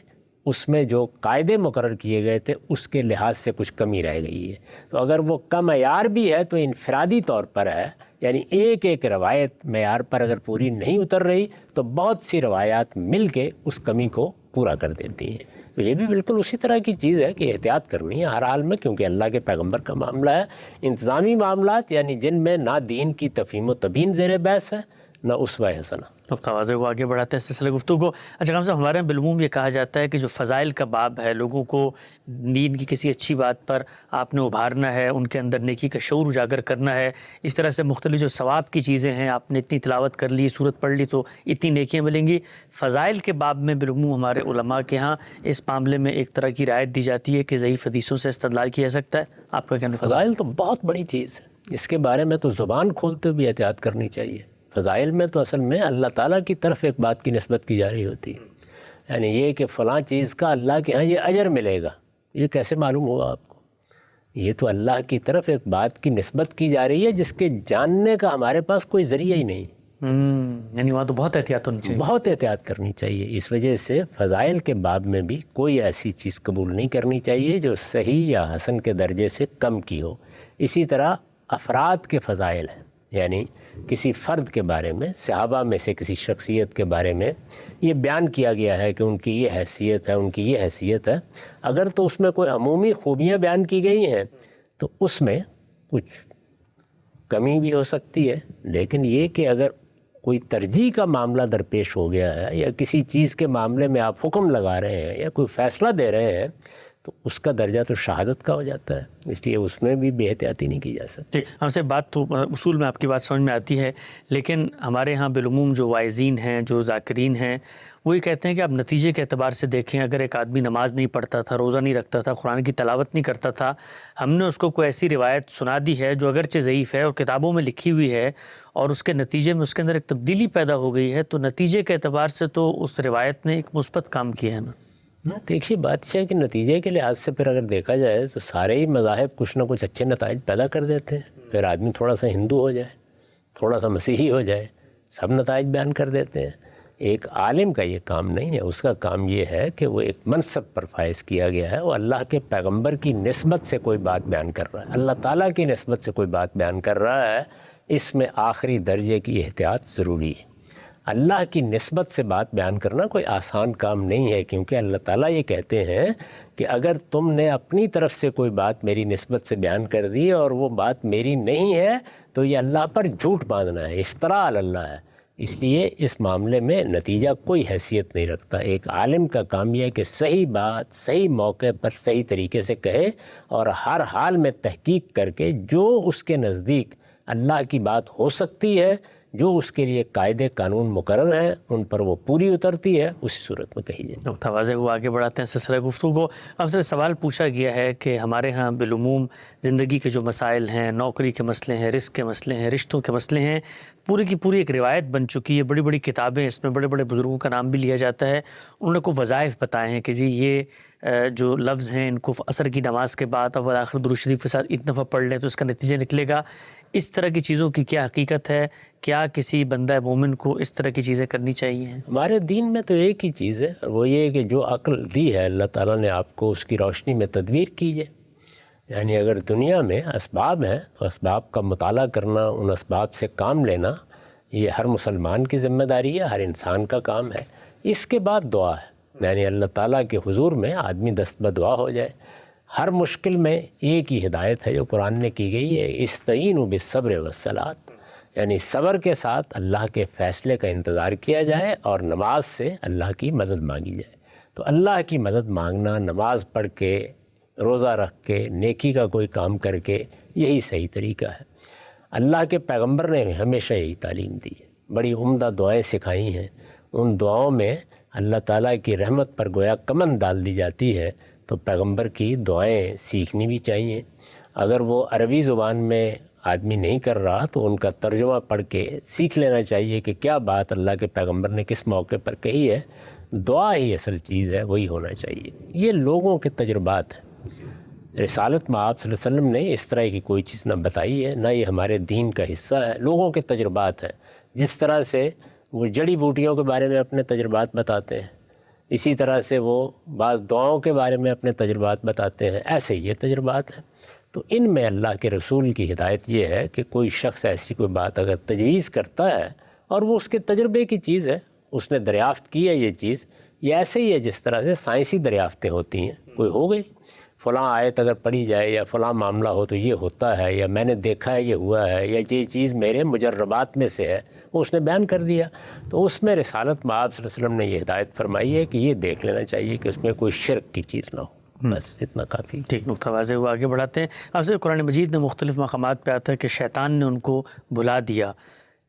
اس میں جو قاعدے مقرر کیے گئے تھے اس کے لحاظ سے کچھ کمی رہ گئی ہے۔ تو اگر وہ کم معیار بھی ہے تو انفرادی طور پر ہے، یعنی ایک ایک روایت معیار پر اگر پوری نہیں اتر رہی تو بہت سی روایات مل کے اس کمی کو پورا کر دیتی ہیں۔ تو یہ بھی بالکل اسی طرح کی چیز ہے کہ احتیاط کرنی ہے ہر حال میں، کیونکہ اللہ کے پیغمبر کا معاملہ ہے۔ انتظامی معاملات یعنی جن میں نہ دین کی تفہیم و تبیین زیر بحث ہے نہ اسوہ حسنہ۔ نقطہ واضح کو آگے بڑھاتے ہیں سلسلہ گفتگو کو۔ اچھا خان صاحب، ہمارے یہاں بالعموم یہ کہا جاتا ہے کہ جو فضائل کا باب ہے، لوگوں کو دین کی کسی اچھی بات پر آپ نے ابھارنا ہے، ان کے اندر نیکی کا شعور اجاگر کرنا ہے، اس طرح سے مختلف جو ثواب کی چیزیں ہیں، آپ نے اتنی تلاوت کر لی، سورت پڑھ لی تو اتنی نیکیاں ملیں گی۔ فضائل کے باب میں بالعموم ہمارے علماء کے ہاں اس معاملے میں ایک طرح کی رعایت دی جاتی ہے کہ ضعیف حدیثوں سے استدلال کیا جا سکتا ہے۔ آپ کا کہنا ہے؟ فضائل تو بہت بڑی چیز ہے، اس کے بارے میں تو زبان کھولتے ہوئے احتیاط کرنی چاہیے۔ فضائل میں تو اصل میں اللہ تعالیٰ کی طرف ایک بات کی نسبت کی جا رہی ہوتی ہے، یعنی یہ کہ فلاں چیز کا اللہ کے ہاں یہ اجر ملے گا، یہ کیسے معلوم ہوگا آپ کو؟ یہ تو اللہ کی طرف ایک بات کی نسبت کی جا رہی ہے جس کے جاننے کا ہمارے پاس کوئی ذریعہ ہی نہیں۔ یعنی وہاں تو بہت احتیاط ہونی چاہیے، بہت احتیاط کرنی چاہیے۔ اس وجہ سے فضائل کے باب میں بھی کوئی ایسی چیز قبول نہیں کرنی چاہیے جو صحیح یا حسن کے درجے سے کم کی ہو۔ اسی طرح افراد کے فضائل ہیں، یعنی کسی فرد کے بارے میں، صحابہ میں سے کسی شخصیت کے بارے میں یہ بیان کیا گیا ہے کہ ان کی یہ حیثیت ہے، ان کی یہ حیثیت ہے، اگر تو اس میں کوئی عمومی خوبیاں بیان کی گئی ہیں تو اس میں کچھ کمی بھی ہو سکتی ہے، لیکن یہ کہ اگر کوئی ترجیح کا معاملہ درپیش ہو گیا ہے یا کسی چیز کے معاملے میں آپ حکم لگا رہے ہیں یا کوئی فیصلہ دے رہے ہیں تو اس کا درجہ تو شہادت کا ہو جاتا ہے، اس لیے اس میں بھی بے احتیاطی نہیں کی جا سکتی۔ ہم سے بات تو اصول میں آپ کی بات سمجھ میں آتی ہے، لیکن ہمارے ہاں بالعموم جو واعظین ہیں، جو ذاکرین ہیں، وہ یہ کہتے ہیں کہ آپ نتیجے کے اعتبار سے دیکھیں، اگر ایک آدمی نماز نہیں پڑھتا تھا، روزہ نہیں رکھتا تھا، قرآن کی تلاوت نہیں کرتا تھا، ہم نے اس کو کوئی ایسی روایت سنا دی ہے جو اگرچہ ضعیف ہے اور کتابوں میں لکھی ہوئی ہے اور اس کے نتیجے میں اس کے اندر ایک تبدیلی پیدا ہو گئی ہے، تو نتیجے کے اعتبار سے تو اس روایت نے ایک مثبت کام کیا ہے نا۔ دیکھیے بات ہے کہ نتیجے کے لحاظ سے پھر اگر دیکھا جائے تو سارے ہی مذاہب کچھ نہ کچھ اچھے نتائج پیدا کر دیتے ہیں۔ پھر آدمی تھوڑا سا ہندو ہو جائے، تھوڑا سا مسیحی ہو جائے، سب نتائج بیان کر دیتے ہیں۔ ایک عالم کا یہ کام نہیں ہے، اس کا کام یہ ہے کہ وہ ایک منصب پر فائز کیا گیا ہے، وہ اللہ کے پیغمبر کی نسبت سے کوئی بات بیان کر رہا ہے، اللہ تعالیٰ کی نسبت سے کوئی بات بیان کر رہا ہے، اس میں آخری درجے کی احتیاط ضروری ہے۔ اللہ کی نسبت سے بات بیان کرنا کوئی آسان کام نہیں ہے، کیونکہ اللہ تعالیٰ یہ کہتے ہیں کہ اگر تم نے اپنی طرف سے کوئی بات میری نسبت سے بیان کر دی اور وہ بات میری نہیں ہے تو یہ اللہ پر جھوٹ باندھنا ہے، افتراء علی اللہ ہے۔ اس لیے اس معاملے میں نتیجہ کوئی حیثیت نہیں رکھتا۔ ایک عالم کا کام یہ ہے کہ صحیح بات صحیح موقع پر صحیح طریقے سے کہے اور ہر حال میں تحقیق کر کے جو اس کے نزدیک اللہ کی بات ہو سکتی ہے، جو اس کے لیے قاعدے قانون مقرر ہیں، ان پر وہ پوری اترتی ہے، اسی صورت میں کہی جائے۔ نقطہ واضح ہوا، آگے بڑھاتے ہیں سلسلہ گفتگو کو۔ آپ سے سوال پوچھا گیا ہے کہ ہمارے ہاں بالعموم زندگی کے جو مسائل ہیں، نوکری کے مسئلے ہیں، رزق کے مسئلے ہیں، رشتوں کے مسئلے ہیں، پوری کی پوری ایک روایت بن چکی ہے، بڑی بڑی کتابیں، اس میں بڑے بڑے بزرگوں کا نام بھی لیا جاتا ہے، انہوں نے کو وظائف بتائے ہیں کہ جی یہ جو لفظ ہیں ان کو عصر کی نماز کے بعد اول آخر درود شریف کے ساتھ اتنا دفعہ پڑھ لیں تو اس کا نتیجہ نکلے گا۔ اس طرح کی چیزوں کی کیا حقیقت ہے؟ کیا کسی بندہ مومن کو اس طرح کی چیزیں کرنی چاہیے؟ ہمارے دین میں تو ایک ہی چیز ہے، اور وہ یہ ہے کہ جو عقل دی ہے اللہ تعالیٰ نے آپ کو، اس کی روشنی میں تدبیر کیجیے۔ یعنی اگر دنیا میں اسباب ہیں تو اسباب کا مطالعہ کرنا، ان اسباب سے کام لینا، یہ ہر مسلمان کی ذمہ داری ہے، ہر انسان کا کام ہے۔ اس کے بعد دعا ہے، یعنی اللہ تعالیٰ کے حضور میں آدمی دست بدعا ہو جائے۔ ہر مشکل میں ایک ہی ہدایت ہے جو قرآن میں کی گئی ہے، استعینوا بالصبر والصلاۃ، یعنی صبر کے ساتھ اللہ کے فیصلے کا انتظار کیا جائے اور نماز سے اللہ کی مدد مانگی جائے۔ تو اللہ کی مدد مانگنا، نماز پڑھ کے، روزہ رکھ کے، نیکی کا کوئی کام کر کے، یہی صحیح طریقہ ہے۔ اللہ کے پیغمبر نے ہمیشہ یہی تعلیم دی ہے، بڑی عمدہ دعائیں سکھائی ہیں۔ ان دعاؤں میں اللہ تعالیٰ کی رحمت پر گویا کمند ڈال دی جاتی ہے، تو پیغمبر کی دعائیں سیکھنی بھی چاہیے۔ اگر وہ عربی زبان میں آدمی نہیں کر رہا تو ان کا ترجمہ پڑھ کے سیکھ لینا چاہیے کہ کیا بات اللہ کے پیغمبر نے کس موقع پر کہی ہے. دعا ہی اصل چیز ہے، وہی ہونا چاہیے. یہ لوگوں کے تجربات ہیں. رسالت میں آپ صلی اللہ علیہ وسلم نے اس طرح کی کوئی چیز نہ بتائی ہے، نہ یہ ہمارے دین کا حصہ ہے. لوگوں کے تجربات ہیں. جس طرح سے وہ جڑی بوٹیوں کے بارے میں اپنے تجربات بتاتے ہیں، اسی طرح سے وہ بعض دعاؤں کے بارے میں اپنے تجربات بتاتے ہیں، ایسے یہ تجربات ہیں. تو ان میں اللہ کے رسول کی ہدایت یہ ہے کہ کوئی شخص ایسی کوئی بات اگر تجویز کرتا ہے اور وہ اس کے تجربے کی چیز ہے، اس نے دریافت کی ہے یہ چیز، یہ ایسے ہی ہے جس طرح سے سائنسی دریافتیں ہوتی ہیں. کوئی ہو گئی فلاں آیت اگر پڑھی جائے یا فلاں معاملہ ہو تو یہ ہوتا ہے، یا میں نے دیکھا ہے یہ ہوا ہے، یا یہ چیز میرے مجربات میں سے ہے، وہ اس نے بیان کر دیا. تو اس میں رسالت میں آپ صلی اللہ علیہ وسلم نے یہ ہدایت فرمائی ہے کہ یہ دیکھ لینا چاہیے کہ اس میں کوئی شرک کی چیز نہ ہو. بس اتنا کافی. ٹھیک، نقطہ واضح ہوا. آگے بڑھاتے ہیں. آپ سے قرآن مجید میں مختلف مقامات پہ آتا ہے کہ شیطان نے ان کو بھلا دیا.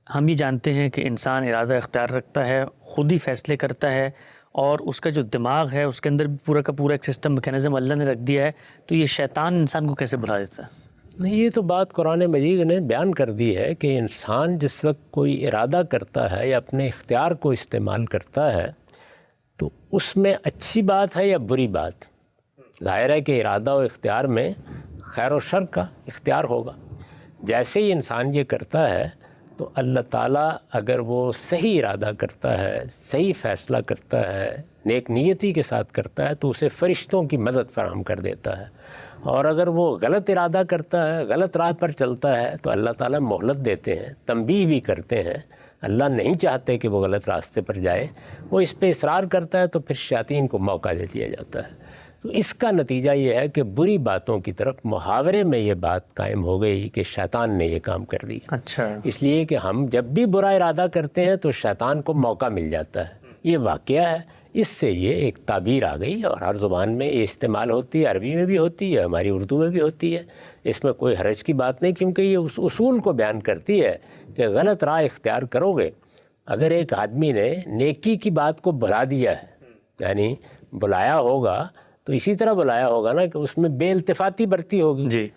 ہم یہ جانتے ہیں کہ انسان ارادہ اختیار رکھتا ہے، خود ہی فیصلے کرتا ہے، اور اس کا جو دماغ ہے اس کے اندر بھی پورا کا پورا ایک سسٹم میکینزم اللہ نے رکھ دیا ہے. تو یہ شیطان انسان کو کیسے بھلا دیتا ہے؟ نہیں، یہ تو بات قرآن مجید نے بیان کر دی ہے کہ انسان جس وقت کوئی ارادہ کرتا ہے یا اپنے اختیار کو استعمال کرتا ہے تو اس میں اچھی بات ہے یا بری بات. ظاہر ہے کہ ارادہ و اختیار میں خیر و شر کا اختیار ہوگا. جیسے ہی انسان یہ کرتا ہے تو اللہ تعالیٰ اگر وہ صحیح ارادہ کرتا ہے، صحیح فیصلہ کرتا ہے، نیک نیتی کے ساتھ کرتا ہے تو اسے فرشتوں کی مدد فراہم کر دیتا ہے. اور اگر وہ غلط ارادہ کرتا ہے، غلط راہ پر چلتا ہے تو اللہ تعالیٰ مہلت دیتے ہیں، تنبیہ بھی کرتے ہیں. اللہ نہیں چاہتے کہ وہ غلط راستے پر جائے. وہ اس پہ اصرار کرتا ہے تو پھر شیاطین کو موقع دے دیا جاتا ہے. تو اس کا نتیجہ یہ ہے کہ بری باتوں کی طرف محاورے میں یہ بات قائم ہو گئی کہ شیطان نے یہ کام کر دیا. اچھا. اس لیے کہ ہم جب بھی برا ارادہ کرتے ہیں تو شیطان کو موقع مل جاتا ہے. یہ واقعہ ہے. اس سے یہ ایک تعبیر آ گئی اور ہر زبان میں یہ استعمال ہوتی ہے. عربی میں بھی ہوتی ہے، ہماری اردو میں بھی ہوتی ہے. اس میں کوئی حرج کی بات نہیں، کیونکہ یہ اس اصول کو بیان کرتی ہے کہ غلط راہ اختیار کرو گے. اگر ایک آدمی نے نیکی کی بات کو بھلا دیا ہے، یعنی بلایا ہوگا تو اسی طرح بلایا ہوگا نا کہ اس میں بے التفاتی برتی ہوگی. جی.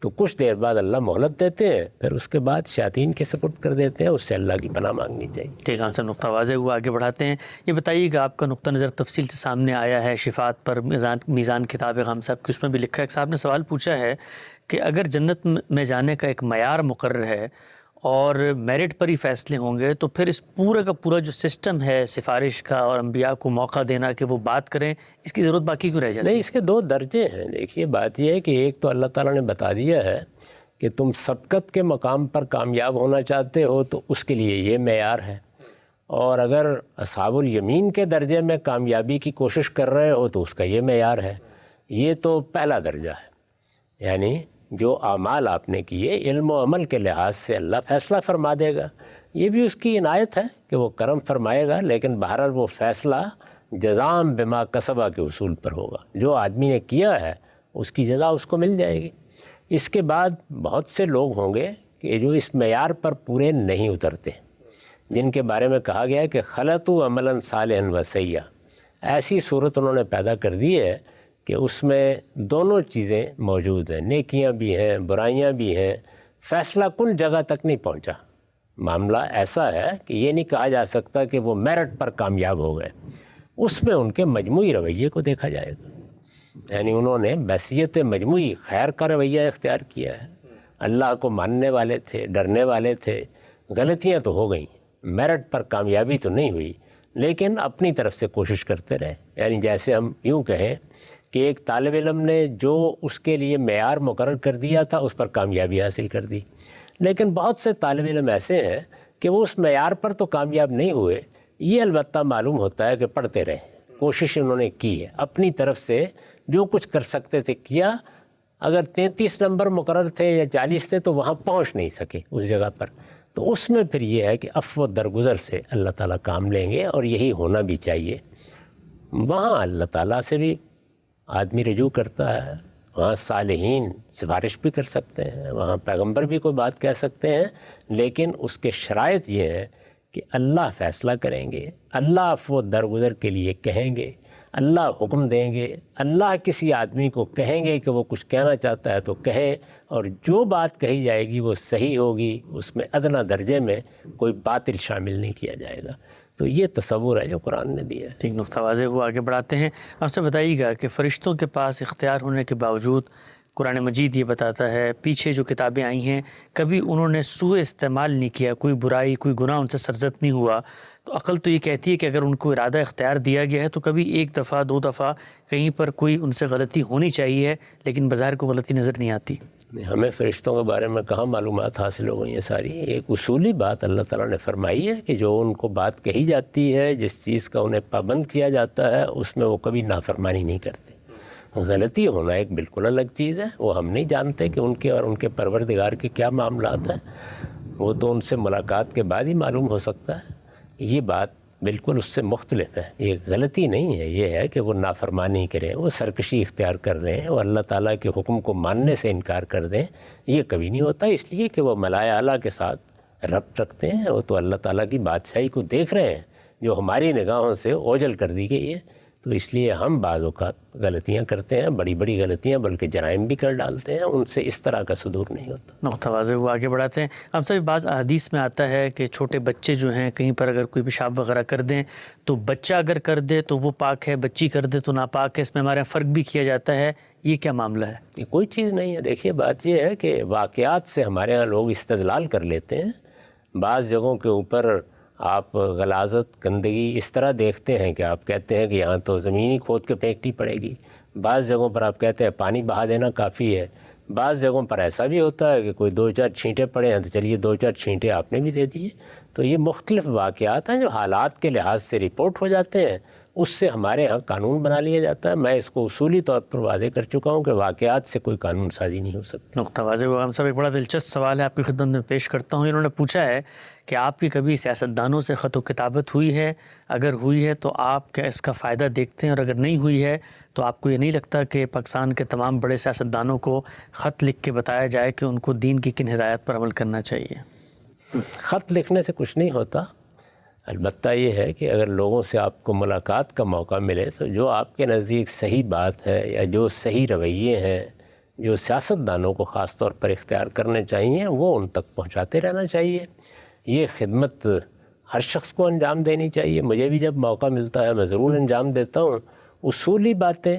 تو کچھ دیر بعد اللہ مہلت دیتے ہیں، پھر اس کے بعد شیاطین کے سپرد کر دیتے ہیں. اس سے اللہ کی پناہ مانگنی چاہیے. ٹھیک ہے، ہم سب نقطہ واضح ہوا. آگے بڑھاتے ہیں. یہ بتائیے کہ آپ کا نقطہ نظر تفصیل سے سامنے آیا ہے شفاعت پر. میزان کتاب غم صاحب کی اس میں بھی لکھا ہے. ایک صاحب نے سوال پوچھا ہے کہ اگر جنت میں جانے کا ایک معیار مقرر ہے اور میرٹ پر ہی فیصلے ہوں گے تو پھر اس پورے کا پورا جو سسٹم ہے سفارش کا اور انبیاء کو موقع دینا کہ وہ بات کریں، اس کی ضرورت باقی کیوں رہ جاتی ہے؟ نہیں، اس کے دو درجے ہیں. دیکھیے، بات یہ ہے کہ ایک تو اللہ تعالیٰ نے بتا دیا ہے کہ تم سبقت کے مقام پر کامیاب ہونا چاہتے ہو تو اس کے لیے یہ معیار ہے، اور اگر اصحاب الیمین کے درجے میں کامیابی کی کوشش کر رہے ہو تو اس کا یہ معیار ہے. یہ تو پہلا درجہ ہے. یعنی جو اعمال آپ نے کیے علم و عمل کے لحاظ سے اللہ فیصلہ فرما دے گا. یہ بھی اس کی عنایت ہے کہ وہ کرم فرمائے گا، لیکن بہرحال وہ فیصلہ جزام بما کسبہ کے اصول پر ہوگا. جو آدمی نے کیا ہے اس کی جزا اس کو مل جائے گی. اس کے بعد بہت سے لوگ ہوں گے کہ جو اس معیار پر پورے نہیں اترتے، جن کے بارے میں کہا گیا ہے کہ خلطوا عملا صالحا و سیئا. ایسی صورت انہوں نے پیدا کر دی ہے کہ اس میں دونوں چیزیں موجود ہیں، نیکیاں بھی ہیں، برائیاں بھی ہیں. فیصلہ کن جگہ تک نہیں پہنچا. معاملہ ایسا ہے کہ یہ نہیں کہا جا سکتا کہ وہ میرٹ پر کامیاب ہو گئے. اس میں ان کے مجموعی رویے کو دیکھا جائے گا. یعنی انہوں نے بحثیت مجموعی خیر کا رویہ اختیار کیا ہے. اللہ کو ماننے والے تھے، ڈرنے والے تھے. غلطیاں تو ہو گئیں، میرٹ پر کامیابی تو نہیں ہوئی، لیکن اپنی طرف سے کوشش کرتے رہے. یعنی جیسے ہم یوں کہیں کہ ایک طالب علم نے جو اس کے لیے معیار مقرر کر دیا تھا اس پر کامیابی حاصل کر دی. لیکن بہت سے طالب علم ایسے ہیں کہ وہ اس معیار پر تو کامیاب نہیں ہوئے. یہ البتہ معلوم ہوتا ہے کہ پڑھتے رہے، کوشش انہوں نے کی ہے، اپنی طرف سے جو کچھ کر سکتے تھے کیا. اگر 33 نمبر مقرر تھے یا 40 تھے تو وہاں پہنچ نہیں سکے اس جگہ پر. تو اس میں پھر یہ ہے کہ عفو درگزر سے اللہ تعالیٰ کام لیں گے، اور یہی ہونا بھی چاہیے. وہاں اللہ تعالیٰ سے بھی آدمی رجوع کرتا ہے، وہاں صالحین سفارش بھی کر سکتے ہیں، وہاں پیغمبر بھی کوئی بات کہہ سکتے ہیں، لیکن اس کے شرائط یہ ہے کہ اللہ فیصلہ کریں گے، اللہ عفو درگزر کے لیے کہیں گے. اللہ حکم دیں گے، اللہ کسی آدمی کو کہیں گے کہ وہ کچھ کہنا چاہتا ہے تو کہے، اور جو بات کہی جائے گی وہ صحیح ہوگی، اس میں ادنیٰ درجے میں کوئی باطل شامل نہیں کیا جائے گا۔ تو یہ تصور ہے جو قرآن نے دیا ہے۔ ٹھیک، نقطہ واضح ہوا، آگے بڑھاتے ہیں۔ آپ سے بتائیے گا کہ فرشتوں کے پاس اختیار ہونے کے باوجود قرآن مجید یہ بتاتا ہے پیچھے جو کتابیں آئی ہیں کبھی انہوں نے سوء استعمال نہیں کیا، کوئی برائی کوئی گناہ ان سے سرزد نہیں ہوا، تو عقل تو یہ کہتی ہے کہ اگر ان کو ارادہ اختیار دیا گیا ہے تو کبھی ایک دفعہ دو دفعہ کہیں پر کوئی ان سے غلطی ہونی چاہیے، لیکن بظاہر کو غلطی نظر نہیں آتی۔ ہمیں فرشتوں کے بارے میں کہاں معلومات حاصل ہو گئی ہیں ساری؟ ایک اصولی بات اللہ تعالیٰ نے فرمائی ہے کہ جو ان کو بات کہی جاتی ہے، جس چیز کا انہیں پابند کیا جاتا ہے، اس میں وہ کبھی نافرمانی نہیں کرتے۔ غلطی ہونا ایک بالکل الگ چیز ہے، وہ ہم نہیں جانتے کہ ان کے اور ان کے پروردگار کے کیا معاملات ہیں، وہ تو ان سے ملاقات کے بعد ہی معلوم ہو سکتا ہے۔ یہ بات بالکل اس سے مختلف ہے، یہ غلطی نہیں ہے، یہ ہے کہ وہ نافرمانی کریں، وہ سرکشی اختیار کر رہے ہیں، وہ اللہ تعالیٰ کے حکم کو ماننے سے انکار کر دیں، یہ کبھی نہیں ہوتا، اس لیے کہ وہ ملائے اعلیٰ کے ساتھ ربط رکھتے ہیں، وہ تو اللہ تعالیٰ کی بادشاہی کو دیکھ رہے ہیں جو ہماری نگاہوں سے اوجھل کر دی گئی ہے۔ تو اس لیے ہم بعض اوقات غلطیاں کرتے ہیں، بڑی بڑی غلطیاں، بلکہ جرائم بھی کر ڈالتے ہیں، ان سے اس طرح کا صدور نہیں ہوتا۔ نقطہ واضح ہوا، آگے بڑھاتے ہیں۔ ہم سب بعض احادیث میں آتا ہے کہ چھوٹے بچے جو ہیں کہیں پر اگر کوئی پیشاب وغیرہ کر دیں تو بچہ اگر کر دے تو وہ پاک ہے، بچی کر دے تو ناپاک ہے، اس میں ہمارے یہاں فرق بھی کیا جاتا ہے، یہ کیا معاملہ ہے؟ یہ کوئی چیز نہیں ہے۔ دیکھیے بات یہ ہے کہ واقعات سے ہمارے ہاں لوگ استدلال کر لیتے ہیں، بعض جگہوں کے اوپر آپ غلاظت گندگی اس طرح دیکھتے ہیں کہ آپ کہتے ہیں کہ یہاں تو زمین ہی کھود کے پھینکنی پڑے گی، بعض جگہوں پر آپ کہتے ہیں پانی بہا دینا کافی ہے، بعض جگہوں پر ایسا بھی ہوتا ہے کہ کوئی دو چار چھینٹے پڑے ہیں تو چلیے دو چار چھینٹے آپ نے بھی دے دیے۔ تو یہ مختلف واقعات ہیں جو حالات کے لحاظ سے رپورٹ ہو جاتے ہیں، اس سے ہمارے ہاں قانون بنا لیا جاتا ہے۔ میں اس کو اصولی طور پر واضح کر چکا ہوں کہ واقعات سے کوئی قانون سازی نہیں ہو سکتی۔ نقطہ واضح ہوا۔ ہم سب ایک بڑا دلچسپ سوال ہے آپ کی خدمت میں پیش کرتا ہوں۔ انہوں نے پوچھا ہے کہ آپ کی کبھی سیاستدانوں سے خط و کتابت ہوئی ہے؟ اگر ہوئی ہے تو آپ کیا اس کا فائدہ دیکھتے ہیں، اور اگر نہیں ہوئی ہے تو آپ کو یہ نہیں لگتا کہ پاکستان کے تمام بڑے سیاستدانوں کو خط لکھ کے بتایا جائے کہ ان کو دین کی کن ہدایات پر عمل کرنا چاہیے؟ خط لکھنے سے کچھ نہیں ہوتا، البتہ یہ ہے کہ اگر لوگوں سے آپ کو ملاقات کا موقع ملے تو جو آپ کے نزدیک صحیح بات ہے یا جو صحیح رویے ہیں جو سیاستدانوں کو خاص طور پر اختیار کرنے چاہیے وہ ان تک پہنچاتے رہنا چاہیے۔ یہ خدمت ہر شخص کو انجام دینی چاہیے، مجھے بھی جب موقع ملتا ہے میں ضرور انجام دیتا ہوں۔ اصولی باتیں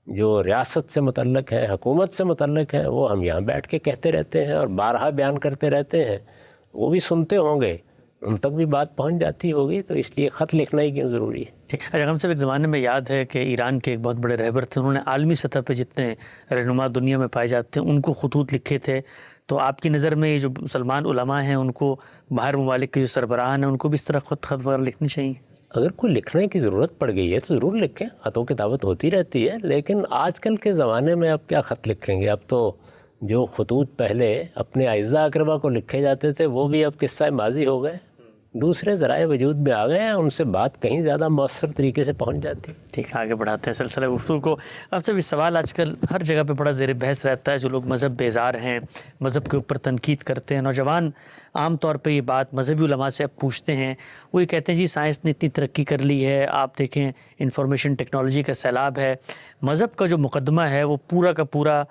جو ریاست سے متعلق ہیں، حکومت سے متعلق ہیں، وہ ہم یہاں بیٹھ کے کہتے رہتے ہیں اور بارہا بیان کرتے رہتے ہیں، وہ بھی سنتے ہوں گے، ان تک بھی بات پہنچ جاتی ہوگی، تو اس لیے خط لکھنا ہی کیوں ضروری ہے۔ ٹھیک، اچھا، ہم سب ایک زمانے میں یاد ہے کہ ایران کے ایک بہت بڑے رہبر تھے، انہوں نے عالمی سطح پہ جتنے رہنما دنیا میں پائے جاتے ہیں ان کو خطوط لکھے تھے، تو آپ کی نظر میں یہ جو مسلمان علماء ہیں ان کو باہر ممالک کے جو سربراہان ہیں ان کو بھی اس طرح خط وغیرہ لکھنی چاہیے؟ اگر کوئی لکھنے کی ضرورت پڑ گئی ہے تو ضرور لکھیں، خط و کتابت ہوتی رہتی ہے، لیکن آج کل کے زمانے میں اب کیا خط لکھیں گے؟ اب تو جو خطوط پہلے اپنے اعزاء اقربا کو لکھے جاتے تھے وہ بھی اب قصہ ماضی ہو گئے، دوسرے ذرائع وجود میں آ گئے ہیں، ان سے بات کہیں زیادہ مؤثر طریقے سے پہنچ جاتی ہے۔ ٹھیک، آگے بڑھاتے ہیں سلسلہ گفتگو کو۔ اب سے بھی سوال آج کل ہر جگہ پہ بڑا زیر بحث رہتا ہے، جو لوگ مذہب بیزار ہیں، مذہب کے اوپر تنقید کرتے ہیں، نوجوان عام طور پہ یہ بات مذہبی علماء سے اب پوچھتے ہیں، وہ یہ کہتے ہیں جی سائنس نے اتنی ترقی کر لی ہے، آپ دیکھیں انفارمیشن ٹیکنالوجی کا سیلاب ہے، مذہب کا جو مقدمہ ہے وہ پورا کا پورا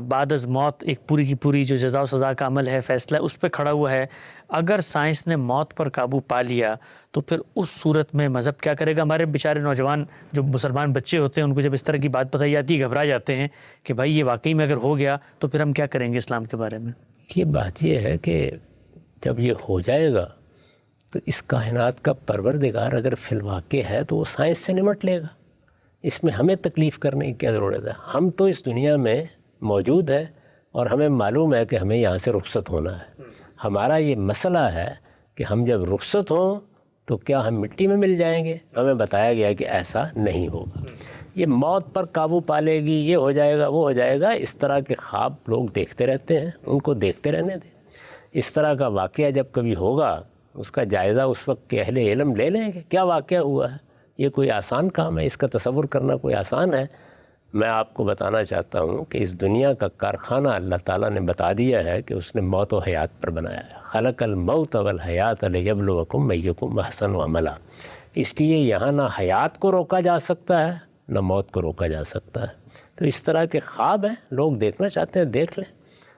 بعد از موت ایک پوری کی پوری جو جزا و سزا کا عمل ہے، فیصلہ اس پہ کھڑا ہوا ہے۔ اگر سائنس نے موت پر قابو پا لیا تو پھر اس صورت میں مذہب کیا کرے گا؟ ہمارے بیچارے نوجوان جو مسلمان بچے ہوتے ہیں ان کو جب اس طرح کی بات بتائی جاتی ہے گھبرا جاتے ہیں کہ بھائی یہ واقعی میں اگر ہو گیا تو پھر ہم کیا کریں گے اسلام کے بارے میں؟ یہ بات یہ ہے کہ جب یہ ہو جائے گا تو اس کائنات کا پروردگار اگر فی الواقع ہے تو وہ سائنس سے نمٹ لے گا، اس میں ہمیں تکلیف کرنے کی کیا ضرورت ہے؟ ہم تو اس دنیا میں موجود ہے اور ہمیں معلوم ہے کہ ہمیں یہاں سے رخصت ہونا ہے۔ ہمارا یہ مسئلہ ہے کہ ہم جب رخصت ہوں تو کیا ہم مٹی میں مل جائیں گے؟ ہمیں بتایا گیا کہ ایسا نہیں ہوگا، یہ موت پر قابو پا لے گی، یہ ہو جائے گا، وہ ہو جائے گا، اس طرح کے خواب لوگ دیکھتے رہتے ہیں، ان کو دیکھتے رہنے دیں۔ اس طرح کا واقعہ جب کبھی ہوگا اس کا جائزہ اس وقت کے اہل علم لے لیں کہ کیا واقعہ ہوا ہے۔ یہ کوئی آسان کام ہے، اس کا تصور کرنا کوئی آسان ہے؟ میں آپ کو بتانا چاہتا ہوں کہ اس دنیا کا کارخانہ اللہ تعالیٰ نے بتا دیا ہے کہ اس نے موت و حیات پر بنایا ہے۔ خلق الموت والحیات لیبلوکم ایکم احسن عملا۔ اس لیے یہاں نہ حیات کو روکا جا سکتا ہے نہ موت کو روکا جا سکتا ہے۔ تو اس طرح کے خواب ہیں، لوگ دیکھنا چاہتے ہیں دیکھ لیں،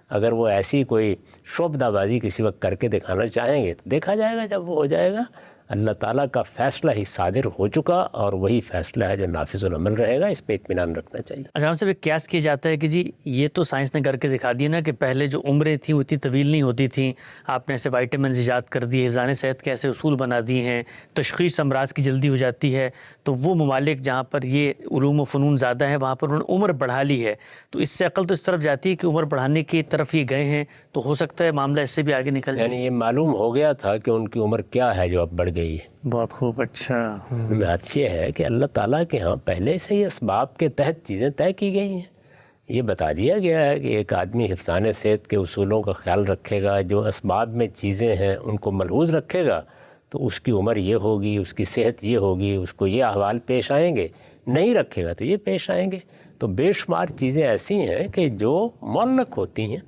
اگر وہ ایسی کوئی شعبدہ بازی کسی وقت کر کے دکھانا چاہیں گے تو دیکھا جائے گا، جب وہ ہو جائے گا۔ اللہ تعالیٰ کا فیصلہ ہی صادر ہو چکا اور وہی فیصلہ ہے جو نافذ العمل رہے گا، اس پہ اطمینان رکھنا چاہیے۔ اچھا، ہم سے ایک قیاس کیا جاتا ہے کہ جی یہ تو سائنس نے کر کے دکھا دیا نا کہ پہلے جو عمریں تھیں وہ اتنی طویل نہیں ہوتی تھیں، آپ نے ایسے وائٹامنز ایجاد کر دیے، حفظان صحت کے ایسے اصول بنا دیے ہیں، تشخیص امراض کی جلدی ہو جاتی ہے، تو وہ ممالک جہاں پر یہ علوم و فنون زیادہ ہے وہاں پر انہوں نے عمر بڑھا لی ہے، تو اس سے عقل تو اس طرف جاتی ہے کہ عمر بڑھانے کی طرف یہ گئے ہیں، تو ہو سکتا ہے معاملہ اس سے بھی آگے نکل جائے۔ یعنی یہ معلوم ہو گیا تھا کہ ان کی عمر کیا ہے جو اب بڑھ گئی ہے۔ بہت خوب، اچھا۔ بات یہ ہے کہ اللہ تعالیٰ کے ہاں پہلے سے ہی اسباب کے تحت چیزیں طے کی گئی ہیں، یہ بتا دیا گیا ہے کہ ایک آدمی حفظان صحت کے اصولوں کا خیال رکھے گا، جو اسباب میں چیزیں ہیں ان کو ملحوظ رکھے گا تو اس کی عمر یہ ہوگی، اس کی صحت یہ ہوگی، اس کو یہ احوال پیش آئیں گے، نہیں رکھے گا تو یہ پیش آئیں گے۔ تو بے شمار چیزیں ایسی ہیں کہ جو معلق ہوتی ہیں،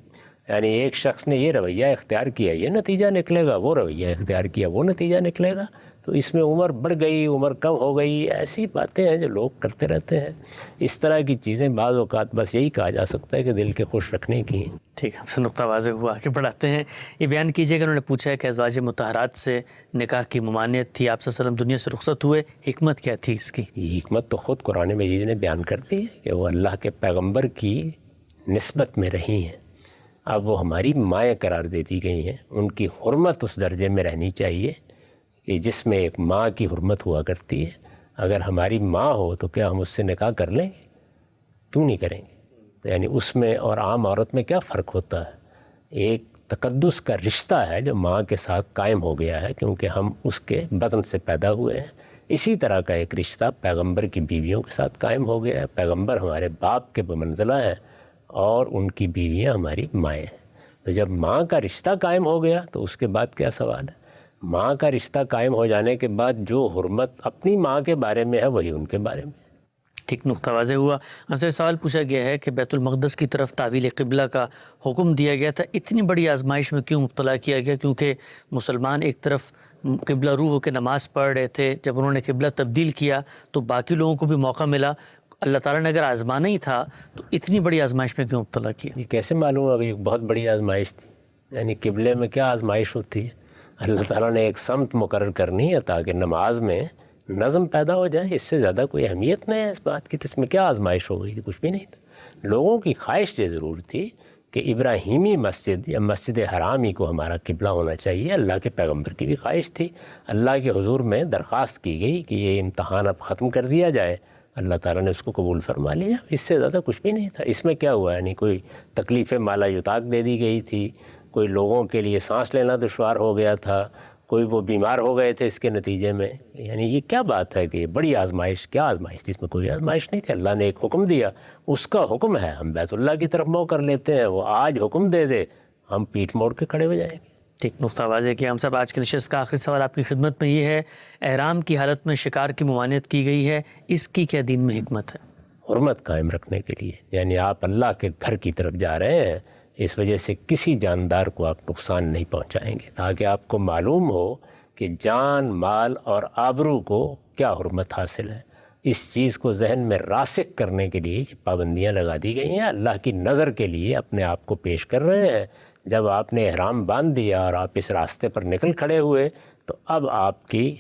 یعنی ایک شخص نے یہ رویہ اختیار کیا یہ نتیجہ نکلے گا، وہ رویہ اختیار کیا وہ نتیجہ نکلے گا۔ تو اس میں عمر بڑھ گئی، عمر کم ہو گئی، ایسی باتیں ہیں جو لوگ کرتے رہتے ہیں۔ اس طرح کی چیزیں بعض اوقات بس یہی کہا جا سکتا ہے کہ دل کے خوش رکھنے کی ہیں۔ ٹھیک ہے، ہم سے نقطہ واضح ہوا، آگے بڑھاتے ہیں۔ یہ بیان کیجیے کہ انہوں نے پوچھا ہے کہ ازواج مطہرات سے نکاح کی ممانعت تھی، آپ صلی اللہ علیہ وسلم دنیا سے رخصت ہوئے، حکمت کیا تھی اس کی؟ یہ حکمت تو خود قرآن مجید نے بیان کر دی ہے کہ وہ اللہ کے پیغمبر کی نسبت میں رہی ہیں، اب وہ ہماری مائیں قرار دے دی گئی ہیں، ان کی حرمت اس درجے میں رہنی چاہیے کہ جس میں ایک ماں کی حرمت ہوا کرتی ہے۔ اگر ہماری ماں ہو تو کیا ہم اس سے نکاح کر لیں گے؟ کیوں نہیں کریں گے؟ یعنی اس میں اور عام عورت میں کیا فرق ہوتا ہے؟ ایک تقدس کا رشتہ ہے جو ماں کے ساتھ قائم ہو گیا ہے کیونکہ ہم اس کے بطن سے پیدا ہوئے ہیں۔ اسی طرح کا ایک رشتہ پیغمبر کی بیویوں کے ساتھ قائم ہو گیا ہے۔ پیغمبر ہمارے باپ کے بمنزلہ ہیں اور ان کی بیویاں ہماری مائیں ہیں۔ تو جب ماں کا رشتہ قائم ہو گیا تو اس کے بعد کیا سوال ہے؟ ماں کا رشتہ قائم ہو جانے کے بعد جو حرمت اپنی ماں کے بارے میں ہے وہی ان کے بارے میں ہے۔ ٹھیک، نقطہ واضح ہوا۔ ہم سے سوال پوچھا گیا ہے کہ بیت المقدس کی طرف تحویل قبلہ کا حکم دیا گیا تھا، اتنی بڑی آزمائش میں کیوں مبتلا کیا گیا؟ کیونکہ مسلمان ایک طرف قبلہ رو ہو کے نماز پڑھ رہے تھے، جب انہوں نے قبلہ تبدیل کیا تو باقی لوگوں کو بھی موقع ملا۔ اللہ تعالیٰ نے اگر آزمانا ہی تھا تو اتنی بڑی آزمائش میں کیوں مبتلا کیا؟ یہ کیسے معلوم ہے کہ ایک بہت بڑی آزمائش تھی؟ یعنی قبلے میں کیا آزمائش ہوتی ہے؟ اللہ تعالیٰ نے ایک سمت مقرر کرنی ہے تاکہ نماز میں نظم پیدا ہو جائے، اس سے زیادہ کوئی اہمیت نہیں ہے اس بات کی۔ تو اس میں کیا آزمائش ہو گئی تھی؟ کچھ بھی نہیں تھا۔ لوگوں کی خواہش یہ ضرور تھی کہ ابراہیمی مسجد یا مسجد حرامی کو ہمارا قبلہ ہونا چاہیے۔ اللہ کے پیغمبر کی بھی خواہش تھی، اللہ کے حضور میں درخواست کی گئی کہ یہ امتحان اب ختم کر دیا جائے، اللہ تعالیٰ نے اس کو قبول فرما لیا۔ اس سے زیادہ کچھ بھی نہیں تھا۔ اس میں کیا ہوا؟ یعنی کوئی تکلیف مالا یطاق دے دی گئی تھی، کوئی لوگوں کے لیے سانس لینا دشوار ہو گیا تھا، کوئی وہ بیمار ہو گئے تھے اس کے نتیجے میں۔ یعنی یہ کیا بات ہے کہ یہ بڑی آزمائش؟ کیا آزمائش تھی؟ اس میں کوئی آزمائش نہیں تھی۔ اللہ نے ایک حکم دیا، اس کا حکم ہے، ہم بیت اللہ کی طرف منہ کر لیتے ہیں، وہ آج حکم دے دے ہم پیٹھ موڑ کے کھڑے ہو جائیں گے۔ ٹھیک، نقطہ واضح کیا ہم صاحب۔ آج کی نشست کا آخری سوال آپ کی خدمت میں یہ ہے، احرام کی حالت میں شکار کی ممانعت کی گئی ہے، اس کی کیا دین میں حکمت ہے؟ حرمت قائم رکھنے کے لیے، یعنی آپ اللہ کے گھر کی طرف جا رہے ہیں، اس وجہ سے کسی جاندار کو آپ نقصان نہیں پہنچائیں گے، تاکہ آپ کو معلوم ہو کہ جان، مال اور آبرو کو کیا حرمت حاصل ہے۔ اس چیز کو ذہن میں راسخ کرنے کے لیے یہ پابندیاں لگا دی گئی ہیں۔ اللہ کی نظر کے لیے اپنے آپ کو پیش کر رہے ہیں۔ جب آپ نے احرام باندھ دیا اور آپ اس راستے پر نکل کھڑے ہوئے تو اب آپ کی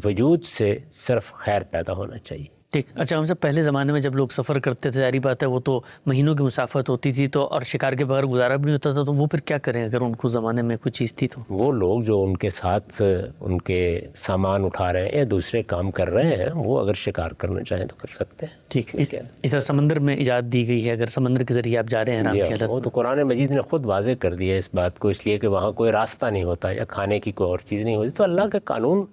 وجود سے صرف خیر پیدا ہونا چاہیے۔ ٹھیک، اچھا، ہم سے پہلے زمانے میں جب لوگ سفر کرتے تھے، ظاہری بات ہے وہ تو مہینوں کی مسافت ہوتی تھی تو اور شکار کے بغیر گزارا بھی نہیں ہوتا تھا، تو وہ پھر کیا کریں اگر ان کو زمانے میں کوئی چیز تھی تو؟ وہ لوگ جو ان کے ساتھ ان کے سامان اٹھا رہے ہیں یا دوسرے کام کر رہے ہیں، وہ اگر شکار کرنا چاہیں تو کر سکتے ہیں۔ ٹھیک، اس طرح سمندر میں ایجاد دی گئی ہے، اگر سمندر کے ذریعے آپ جا رہے ہیں احرام کی حالت، وہ تو قرآن مجید نے خود واضح کر دیا اس بات کو، اس لیے کہ وہاں کوئی راستہ نہیں ہوتا یا کھانے کی کوئی اور چیز نہیں ہوتی۔ تو اللہ کا قانون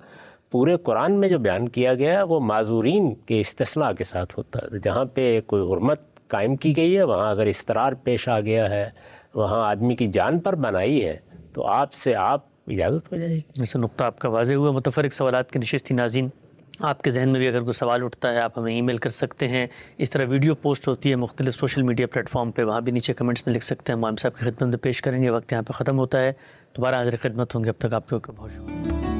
پورے قرآن میں جو بیان کیا گیا ہے وہ معذورین کے استثناء کے ساتھ ہوتا ہے۔ جہاں پہ کوئی حرمت قائم کی گئی ہے، وہاں اگر اضطرار پیش آ گیا ہے، وہاں آدمی کی جان پر بنائی ہے، تو آپ سے اجازت ہو جائے گی۔ جیسے نقطہ آپ کا واضح ہوا۔ متفرق سوالات کی نشست تھی ناظرین، آپ کے ذہن میں بھی اگر کوئی سوال اٹھتا ہے آپ ہمیں ای میل کر سکتے ہیں، اس طرح ویڈیو پوسٹ ہوتی ہے مختلف سوشل میڈیا پلیٹ فارم پہ، وہاں بھی نیچے کمنٹس میں لکھ سکتے ہیں، ہم صاحب کی خدمت میں پیش کریں گے۔ وقت یہاں پہ ختم ہوتا ہے، دوبارہ حاضر خدمت ہوں گے، اب تک آپ کو بہت شکریہ۔